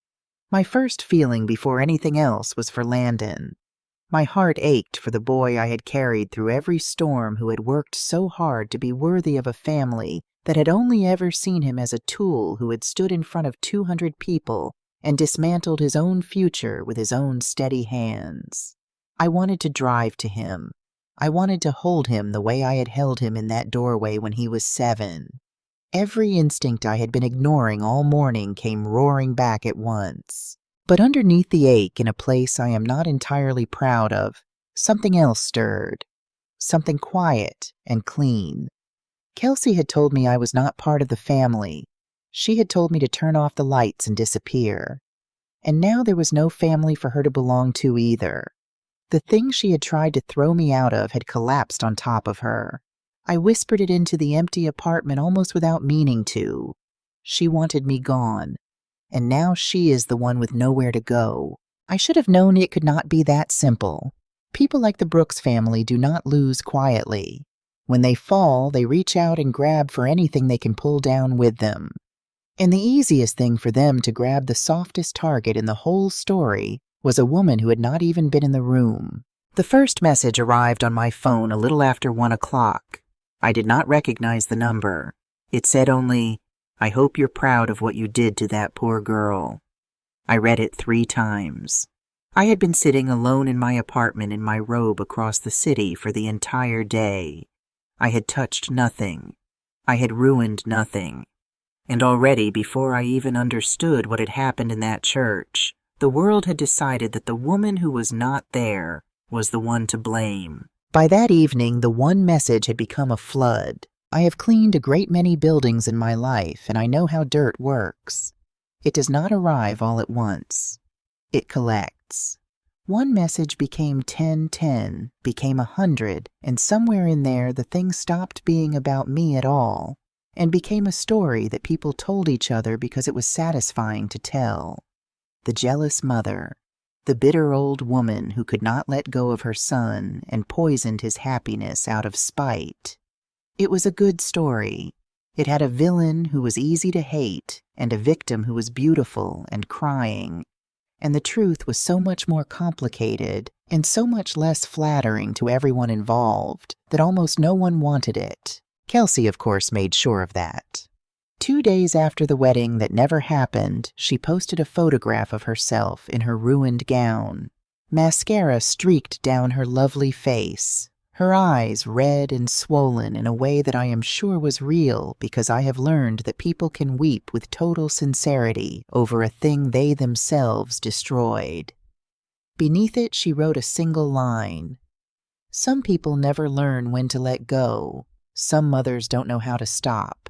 My first feeling before anything else was for Landon. My heart ached for the boy I had carried through every storm, who had worked so hard to be worthy of a family that had only ever seen him as a tool who had stood in front of 200 people and dismantled his own future with his own steady hands. I wanted to drive to him. I wanted to hold him the way I had held him in that doorway when he was 7. Every instinct I had been ignoring all morning came roaring back at once. But underneath the ache, in a place I am not entirely proud of, something else stirred. Something quiet and clean. Kelsey had told me I was not part of the family. She had told me to turn off the lights and disappear. And now there was no family for her to belong to either. The thing she had tried to throw me out of had collapsed on top of her. I whispered it into the empty apartment almost without meaning to. She wanted me gone. And now she is the one with nowhere to go. I should have known it could not be that simple. People like the Brooks family do not lose quietly. When they fall, they reach out and grab for anything they can pull down with them. And the easiest thing for them to grab, the softest target in the whole story, was a woman who had not even been in the room. The first message arrived on my phone a little after 1 o'clock. I did not recognize the number. It said only, "I hope you're proud of what you did to that poor girl." I read it 3 times. I had been sitting alone in my apartment in my robe across the city for the entire day. I had touched nothing. I had ruined nothing. And already, before I even understood what had happened in that church, the world had decided that the woman who was not there was the one to blame. By that evening, the one message had become a flood. I have cleaned a great many buildings in my life, and I know how dirt works. It does not arrive all at once. It collects. One message became 10, became 100, and somewhere in there the thing stopped being about me at all, and became a story that people told each other because it was satisfying to tell. The jealous mother, the bitter old woman who could not let go of her son and poisoned his happiness out of spite. It was a good story. It had a villain who was easy to hate and a victim who was beautiful and crying. And the truth was so much more complicated and so much less flattering to everyone involved that almost no one wanted it. Kelsey, of course, made sure of that. 2 days after the wedding that never happened, she posted a photograph of herself in her ruined gown. Mascara streaked down her lovely face, her eyes red and swollen in a way that I am sure was real because I have learned that people can weep with total sincerity over a thing they themselves destroyed. Beneath it, she wrote a single line. Some people never learn when to let go. Some mothers don't know how to stop.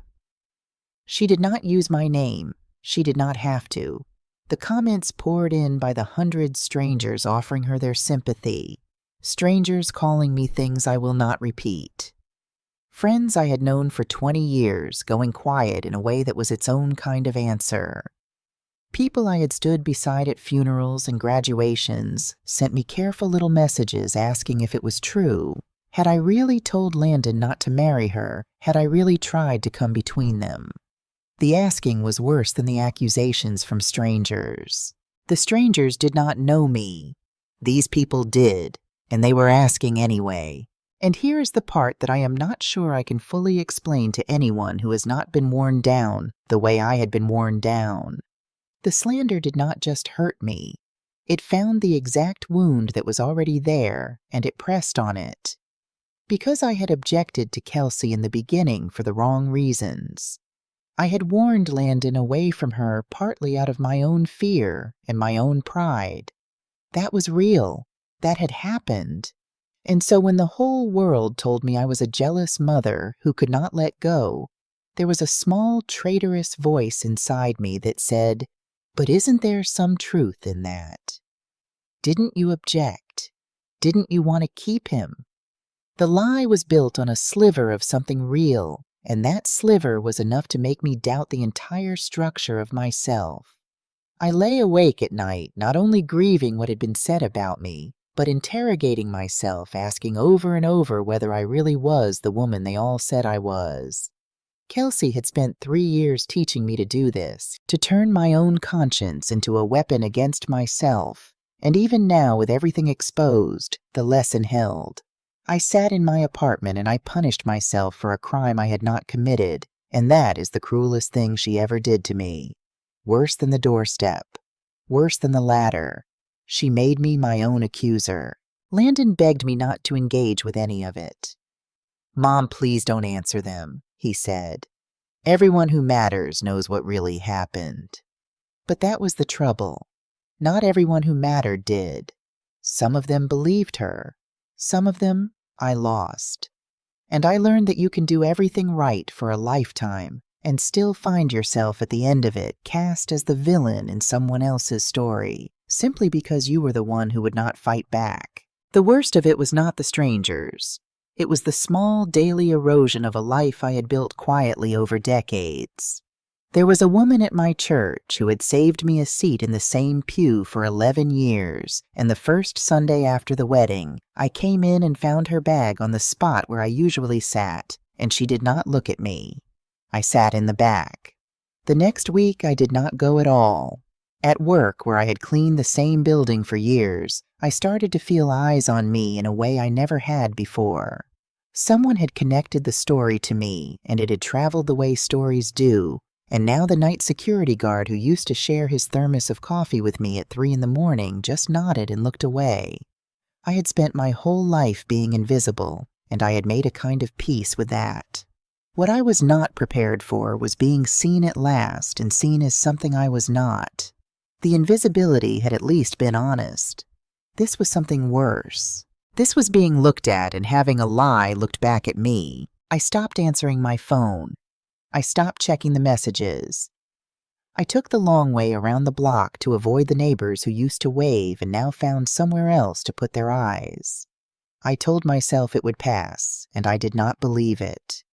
She did not use my name. She did not have to. The comments poured in by the 100 strangers offering her their sympathy. Strangers calling me things I will not repeat. Friends I had known for 20 years going quiet in a way that was its own kind of answer. People I had stood beside at funerals and graduations sent me careful little messages asking if it was true. Had I really told Landon not to marry her? Had I really tried to come between them? The asking was worse than the accusations from strangers. The strangers did not know me. These people did, and they were asking anyway. And here is the part that I am not sure I can fully explain to anyone who has not been worn down the way I had been worn down. The slander did not just hurt me. It found the exact wound that was already there, and it pressed on it. Because I had objected to Kelsey in the beginning for the wrong reasons. I had warned Landon away from her partly out of my own fear and my own pride. That was real. That had happened. And so when the whole world told me I was a jealous mother who could not let go, there was a small traitorous voice inside me that said, "But isn't there some truth in that? Didn't you object? Didn't you want to keep him?" The lie was built on a sliver of something real, and that sliver was enough to make me doubt the entire structure of myself. I lay awake at night, not only grieving what had been said about me, but interrogating myself, asking over and over whether I really was the woman they all said I was. Kelsey had spent 3 years teaching me to do this, to turn my own conscience into a weapon against myself, and even now, with everything exposed, the lesson held. I sat in my apartment and I punished myself for a crime I had not committed, and that is the cruelest thing she ever did to me. Worse than the doorstep. Worse than the ladder. She made me my own accuser. Landon begged me not to engage with any of it. "Mom, please don't answer them," he said. "Everyone who matters knows what really happened." But that was the trouble. Not everyone who mattered did. Some of them believed her. Some of them I lost. And I learned that you can do everything right for a lifetime and still find yourself at the end of it cast as the villain in someone else's story, simply because you were the one who would not fight back. The worst of it was not the strangers. It was the small daily erosion of a life I had built quietly over decades. There was a woman at my church who had saved me a seat in the same pew for 11 years, and the first Sunday after the wedding, I came in and found her bag on the spot where I usually sat, and she did not look at me. I sat in the back. The next week, I did not go at all. At work, where I had cleaned the same building for years, I started to feel eyes on me in a way I never had before. Someone had connected the story to me, and it had traveled the way stories do, and now the night security guard who used to share his thermos of coffee with me at 3 in the morning just nodded and looked away. I had spent my whole life being invisible, and I had made a kind of peace with that. What I was not prepared for was being seen at last and seen as something I was not. The invisibility had at least been honest. This was something worse. This was being looked at and having a lie looked back at me. I stopped answering my phone. I stopped checking the messages. I took the long way around the block to avoid the neighbors who used to wave and now found somewhere else to put their eyes. I told myself it would pass, and I did not believe it.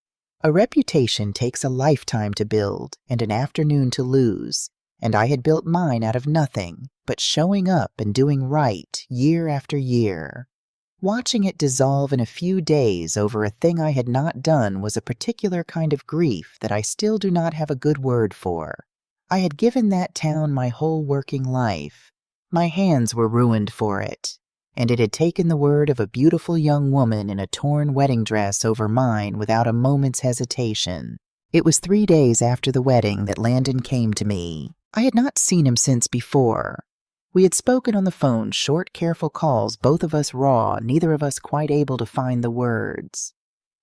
A reputation takes a lifetime to build and an afternoon to lose, and I had built mine out of nothing but showing up and doing right year after year. Watching it dissolve in a few days over a thing I had not done was a particular kind of grief that I still do not have a good word for. I had given that town my whole working life. My hands were ruined for it, and it had taken the word of a beautiful young woman in a torn wedding dress over mine without a moment's hesitation. It was 3 days after the wedding that Landon came to me. I had not seen him since before. We had spoken on the phone, short, careful calls, both of us raw, neither of us quite able to find the words.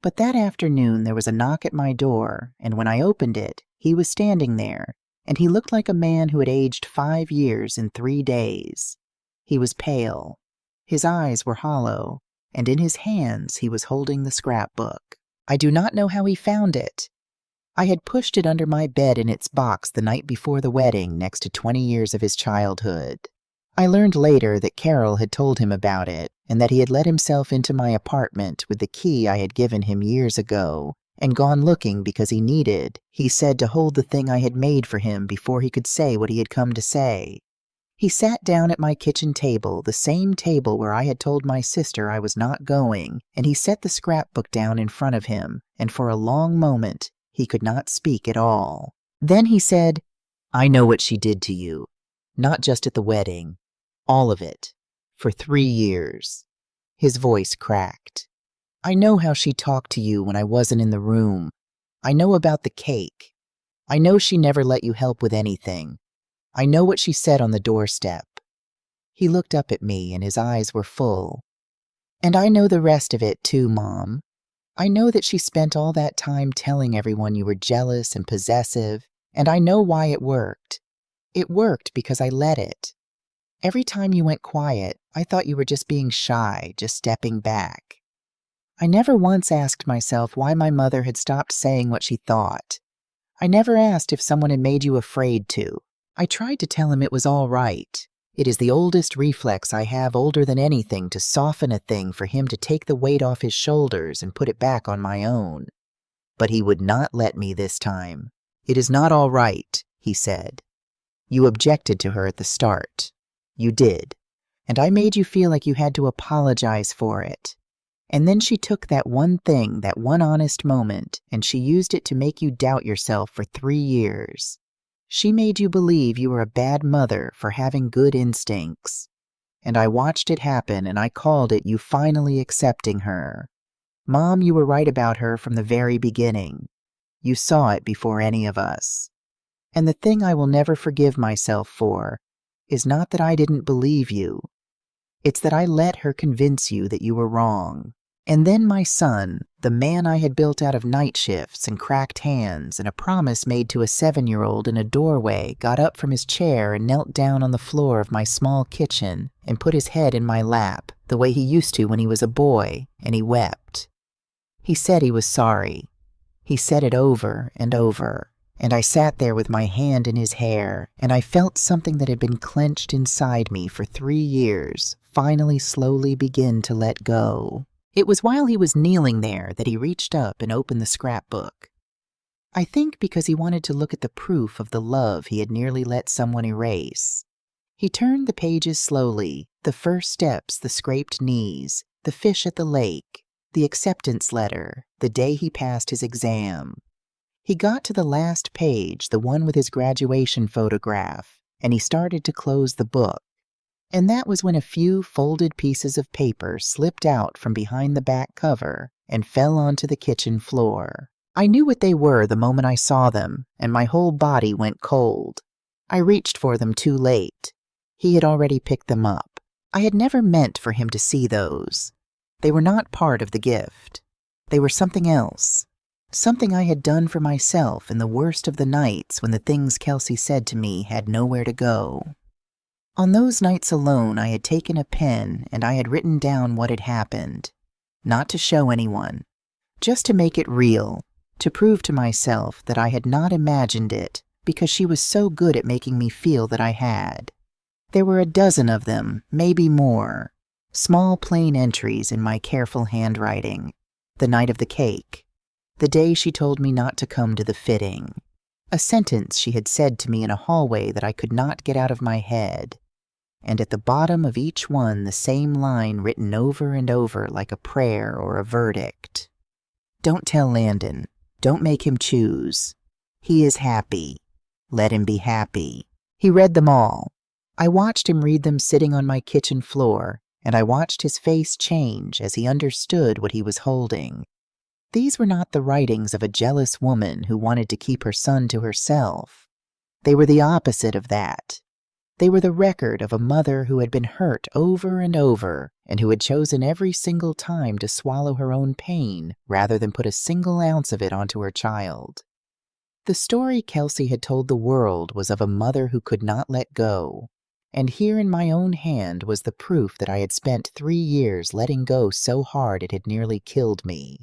But that afternoon there was a knock at my door, and when I opened it, he was standing there, and he looked like a man who had aged 5 years in 3 days. He was pale. His eyes were hollow, and in his hands he was holding the scrapbook. I do not know how he found it. I had pushed it under my bed in its box the night before the wedding, next to 20 years of his childhood. I learned later that Carol had told him about it, and that he had let himself into my apartment with the key I had given him years ago, and gone looking because he needed, he said, to hold the thing I had made for him before he could say what he had come to say. He sat down at my kitchen table, the same table where I had told my sister I was not going, and he set the scrapbook down in front of him, and for a long moment he could not speak at all. Then he said, "I know what she did to you. Not just at the wedding. All of it. For 3 years. His voice cracked. I know how she talked to you when I wasn't in the room. I know about the cake. I know she never let you help with anything. I know what she said on the doorstep." He looked up at me and his eyes were full. "And I know the rest of it too, Mom. I know that she spent all that time telling everyone you were jealous and possessive, and I know why it worked. It worked because I let it. Every time you went quiet, I thought you were just being shy, just stepping back. I never once asked myself why my mother had stopped saying what she thought. I never asked if someone had made you afraid to. I tried to tell him it was all right. It is the oldest reflex I have, older than anything, to soften a thing for him to take the weight off his shoulders and put it back on my own. But he would not let me this time. "It is not all right," he said. "You objected to her at the start. You did. And I made you feel like you had to apologize for it. And then she took that one thing, that one honest moment, and she used it to make you doubt yourself for 3 years. She made you believe you were a bad mother for having good instincts. And I watched it happen, and I called it you finally accepting her. Mom, you were right about her from the very beginning. You saw it before any of us. And the thing I will never forgive myself for is not that I didn't believe you. It's that I let her convince you that you were wrong. And then my son, the man I had built out of night shifts and cracked hands and a promise made to a 7-year-old in a doorway, got up from his chair and knelt down on the floor of my small kitchen and put his head in my lap, the way he used to when he was a boy, and he wept. He said he was sorry. He said it over and over. And I sat there with my hand in his hair, and I felt something that had been clenched inside me for 3 years finally slowly begin to let go. It was while he was kneeling there that he reached up and opened the scrapbook. I think because he wanted to look at the proof of the love he had nearly let someone erase. He turned the pages slowly, the first steps, the scraped knees, the fish at the lake, the acceptance letter, the day he passed his exam. He got to the last page, the one with his graduation photograph, and he started to close the book. And that was when a few folded pieces of paper slipped out from behind the back cover and fell onto the kitchen floor. I knew what they were the moment I saw them, and my whole body went cold. I reached for them too late. He had already picked them up. I had never meant for him to see those. They were not part of the gift. They were something else. Something I had done for myself in the worst of the nights when the things Kelsey said to me had nowhere to go. On those nights alone, I had taken a pen and I had written down what had happened. Not to show anyone, just to make it real, to prove to myself that I had not imagined it because she was so good at making me feel that I had. There were a dozen of them, maybe more, small plain entries in my careful handwriting. The night of the cake. The day she told me not to come to the fitting. A sentence she had said to me in a hallway that I could not get out of my head. And at the bottom of each one the same line written over and over like a prayer or a verdict. Don't tell Landon. Don't make him choose. He is happy. Let him be happy. He read them all. I watched him read them sitting on my kitchen floor, and I watched his face change as he understood what he was holding. These were not the writings of a jealous woman who wanted to keep her son to herself. They were the opposite of that. They were the record of a mother who had been hurt over and over and who had chosen every single time to swallow her own pain rather than put a single ounce of it onto her child. The story Kelsey had told the world was of a mother who could not let go, and here in my own hand was the proof that I had spent 3 years letting go so hard it had nearly killed me.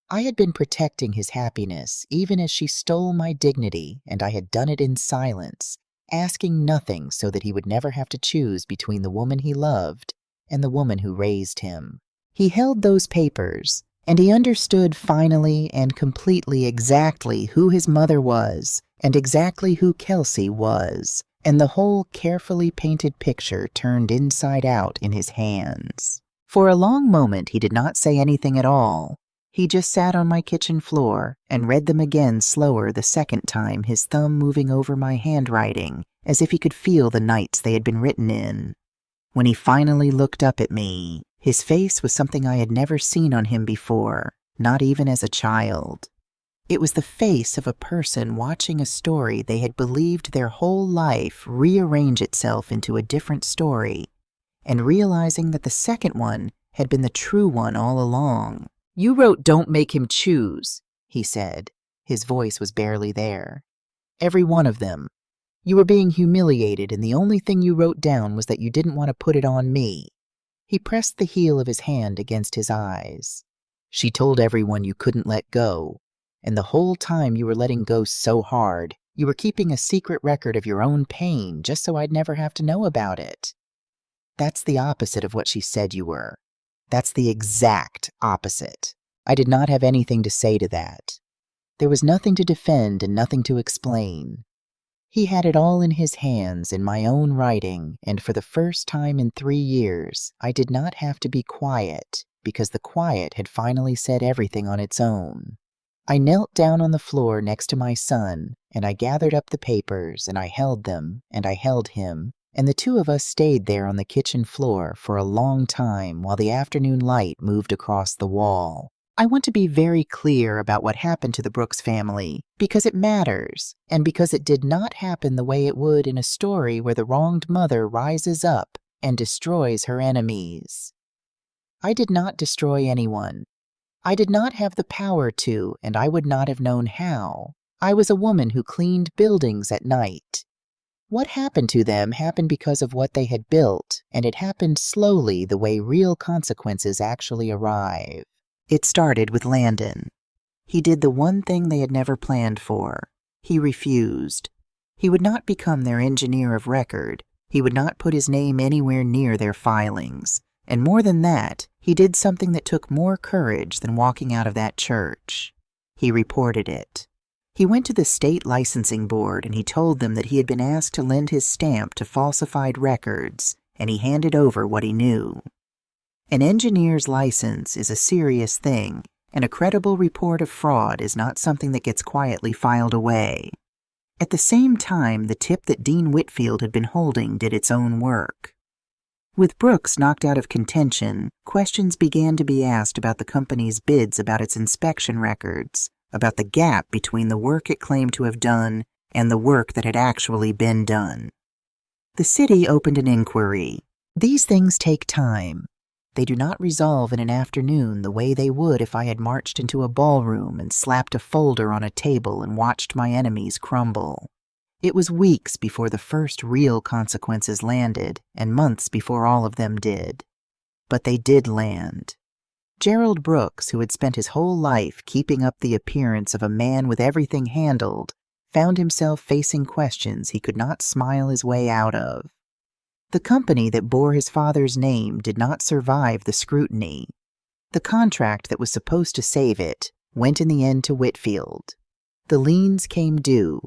I had been protecting his happiness even as she stole my dignity, and I had done it in silence, asking nothing so that he would never have to choose between the woman he loved and the woman who raised him. He held those papers, and he understood finally and completely exactly who his mother was and exactly who Kelsey was, and the whole carefully painted picture turned inside out in his hands. For a long moment he did not say anything at all. He just sat on my kitchen floor and read them again slower the second time, his thumb moving over my handwriting as if he could feel the nights they had been written in. When he finally looked up at me, his face was something I had never seen on him before, not even as a child. It was the face of a person watching a story they had believed their whole life rearrange itself into a different story, and realizing that the second one had been the true one all along. "You wrote 'Don't make him choose,'" he said. His voice was barely there. "Every one of them. You were being humiliated, and the only thing you wrote down was that you didn't want to put it on me." He pressed the heel of his hand against his eyes. "She told everyone you couldn't let go, and the whole time you were letting go so hard, you were keeping a secret record of your own pain just so I'd never have to know about it. That's the opposite of what she said you were. That's the exact opposite." I did not have anything to say to that. There was nothing to defend and nothing to explain. He had it all in his hands in my own writing, and for the first time in 3 years, I did not have to be quiet, because the quiet had finally said everything on its own. I knelt down on the floor next to my son, and I gathered up the papers, and I held them, and I held him, and the two of us stayed there on the kitchen floor for a long time while the afternoon light moved across the wall. I want to be very clear about what happened to the Brooks family, because it matters, and because it did not happen the way it would in a story where the wronged mother rises up and destroys her enemies. I did not destroy anyone. I did not have the power to, and I would not have known how. I was a woman who cleaned buildings at night. What happened to them happened because of what they had built, and it happened slowly the way real consequences actually arrive. It started with Landon. He did the one thing they had never planned for. He refused. He would not become their engineer of record. He would not put his name anywhere near their filings. And more than that, he did something that took more courage than walking out of that church. He reported it. He went to the state licensing board and he told them that he had been asked to lend his stamp to falsified records, and he handed over what he knew. An engineer's license is a serious thing, and a credible report of fraud is not something that gets quietly filed away. At the same time, the tip that Dean Whitfield had been holding did its own work. With Brooks knocked out of contention, questions began to be asked about the company's bids about its inspection records, about the gap between the work it claimed to have done and the work that had actually been done. The city opened an inquiry. These things take time. They do not resolve in an afternoon the way they would if I had marched into a ballroom and slapped a folder on a table and watched my enemies crumble. It was weeks before the first real consequences landed, and months before all of them did. But they did land. Gerald Brooks, who had spent his whole life keeping up the appearance of a man with everything handled, found himself facing questions he could not smile his way out of. The company that bore his father's name did not survive the scrutiny. The contract that was supposed to save it went in the end to Whitfield. The liens came due.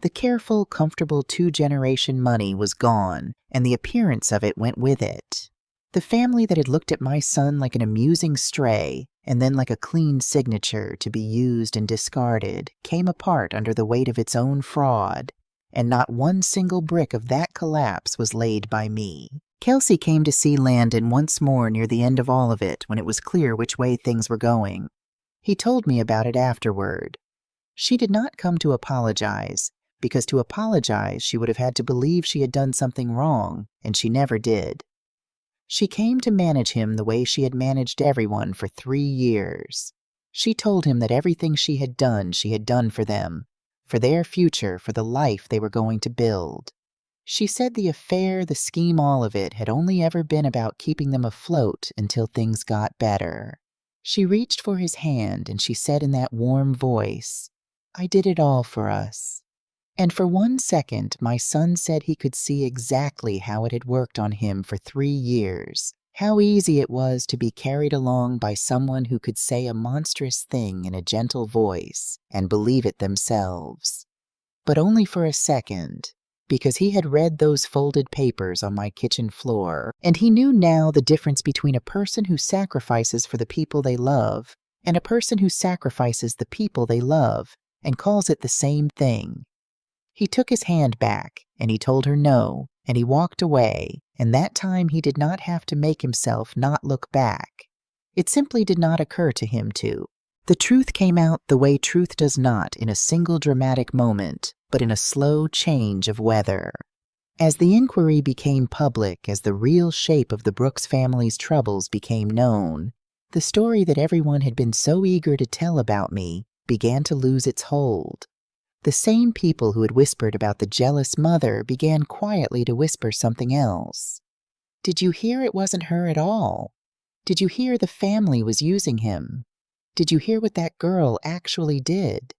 The careful, comfortable 2-generation money was gone, and the appearance of it went with it. The family that had looked at my son like an amusing stray, and then like a clean signature to be used and discarded, came apart under the weight of its own fraud, and not one single brick of that collapse was laid by me. Kelsey came to see Landon once more near the end of all of it when it was clear which way things were going. He told me about it afterward. She did not come to apologize, because to apologize she would have had to believe she had done something wrong, and she never did. She came to manage him the way she had managed everyone for 3 years. She told him that everything she had done for them, for their future, for the life they were going to build. She said the affair, the scheme, all of it had only ever been about keeping them afloat until things got better. She reached for his hand and she said in that warm voice, "I did it all for us." And for 1 second, my son said he could see exactly how it had worked on him for 3 years, how easy it was to be carried along by someone who could say a monstrous thing in a gentle voice and believe it themselves. But only for a second, because he had read those folded papers on my kitchen floor, and he knew now the difference between a person who sacrifices for the people they love and a person who sacrifices the people they love and calls it the same thing. He took his hand back, and he told her no, and he walked away, and that time he did not have to make himself not look back. It simply did not occur to him to. The truth came out the way truth does not in a single dramatic moment, but in a slow change of weather. As the inquiry became public, as the real shape of the Brooks family's troubles became known, the story that everyone had been so eager to tell about me began to lose its hold. The same people who had whispered about the jealous mother began quietly to whisper something else. Did you hear it wasn't her at all? Did you hear the family was using him? Did you hear what that girl actually did?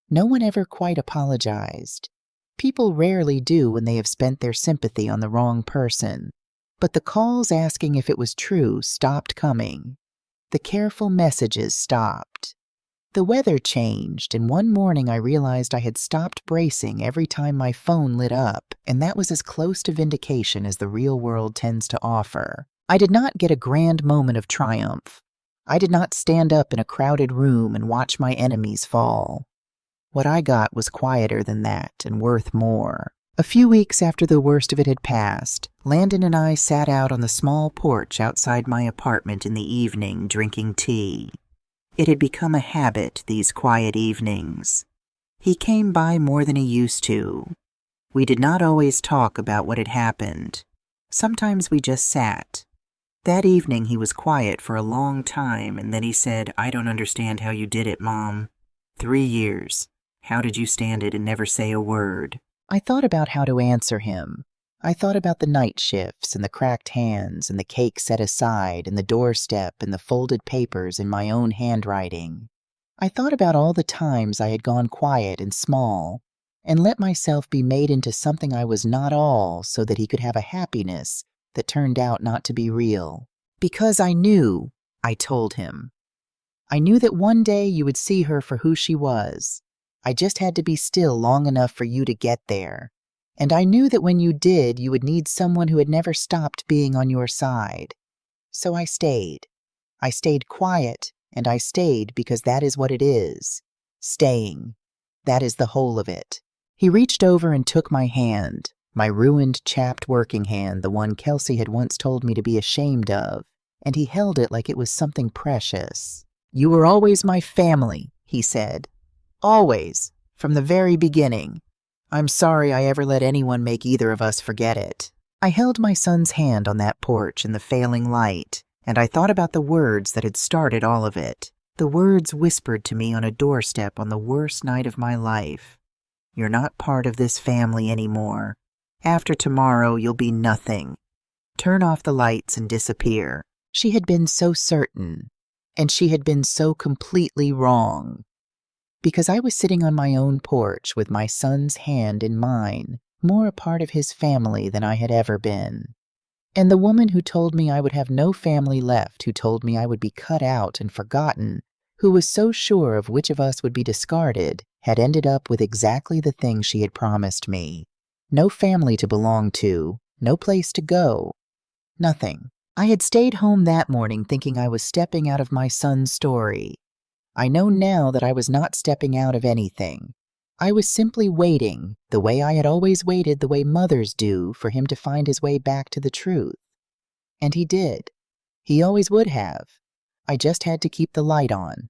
No one ever quite apologized. People rarely do when they have spent their sympathy on the wrong person. But the calls asking if it was true stopped coming. The careful messages stopped. The weather changed, and one morning I realized I had stopped bracing every time my phone lit up, and that was as close to vindication as the real world tends to offer. I did not get a grand moment of triumph. I did not stand up in a crowded room and watch my enemies fall. What I got was quieter than that and worth more. A few weeks after the worst of it had passed, Landon and I sat out on the small porch outside my apartment in the evening drinking tea. It had become a habit, these quiet evenings. He came by more than he used to. We did not always talk about what had happened. Sometimes we just sat. That evening he was quiet for a long time, and then he said, "I don't understand how you did it, Mom. 3 years. How did you stand it and never say a word?" I thought about how to answer him. I thought about the night shifts and the cracked hands and the cake set aside and the doorstep and the folded papers in my own handwriting. I thought about all the times I had gone quiet and small and let myself be made into something I was not all so that he could have a happiness that turned out not to be real. Because I knew, I told him. I knew that one day you would see her for who she was. I just had to be still long enough for you to get there. And I knew that when you did, you would need someone who had never stopped being on your side. So I stayed. I stayed quiet, and I stayed because that is what it is. Staying. That is the whole of it. He reached over and took my hand, my ruined, chapped working hand, the one Kelsey had once told me to be ashamed of, and he held it like it was something precious. "You were always my family," he said. "Always, from the very beginning. I'm sorry I ever let anyone make either of us forget it." I held my son's hand on that porch in the failing light, and I thought about the words that had started all of it. The words whispered to me on a doorstep on the worst night of my life. "You're not part of this family anymore. After tomorrow, you'll be nothing. Turn off the lights and disappear." She had been so certain, and she had been so completely wrong. Because I was sitting on my own porch with my son's hand in mine, more a part of his family than I had ever been. And the woman who told me I would have no family left, who told me I would be cut out and forgotten, who was so sure of which of us would be discarded, had ended up with exactly the thing she had promised me. No family to belong to, no place to go, nothing. I had stayed home that morning thinking I was stepping out of my son's story. I know now that I was not stepping out of anything. I was simply waiting, the way I had always waited, the way mothers do, for him to find his way back to the truth. And he did. He always would have. I just had to keep the light on.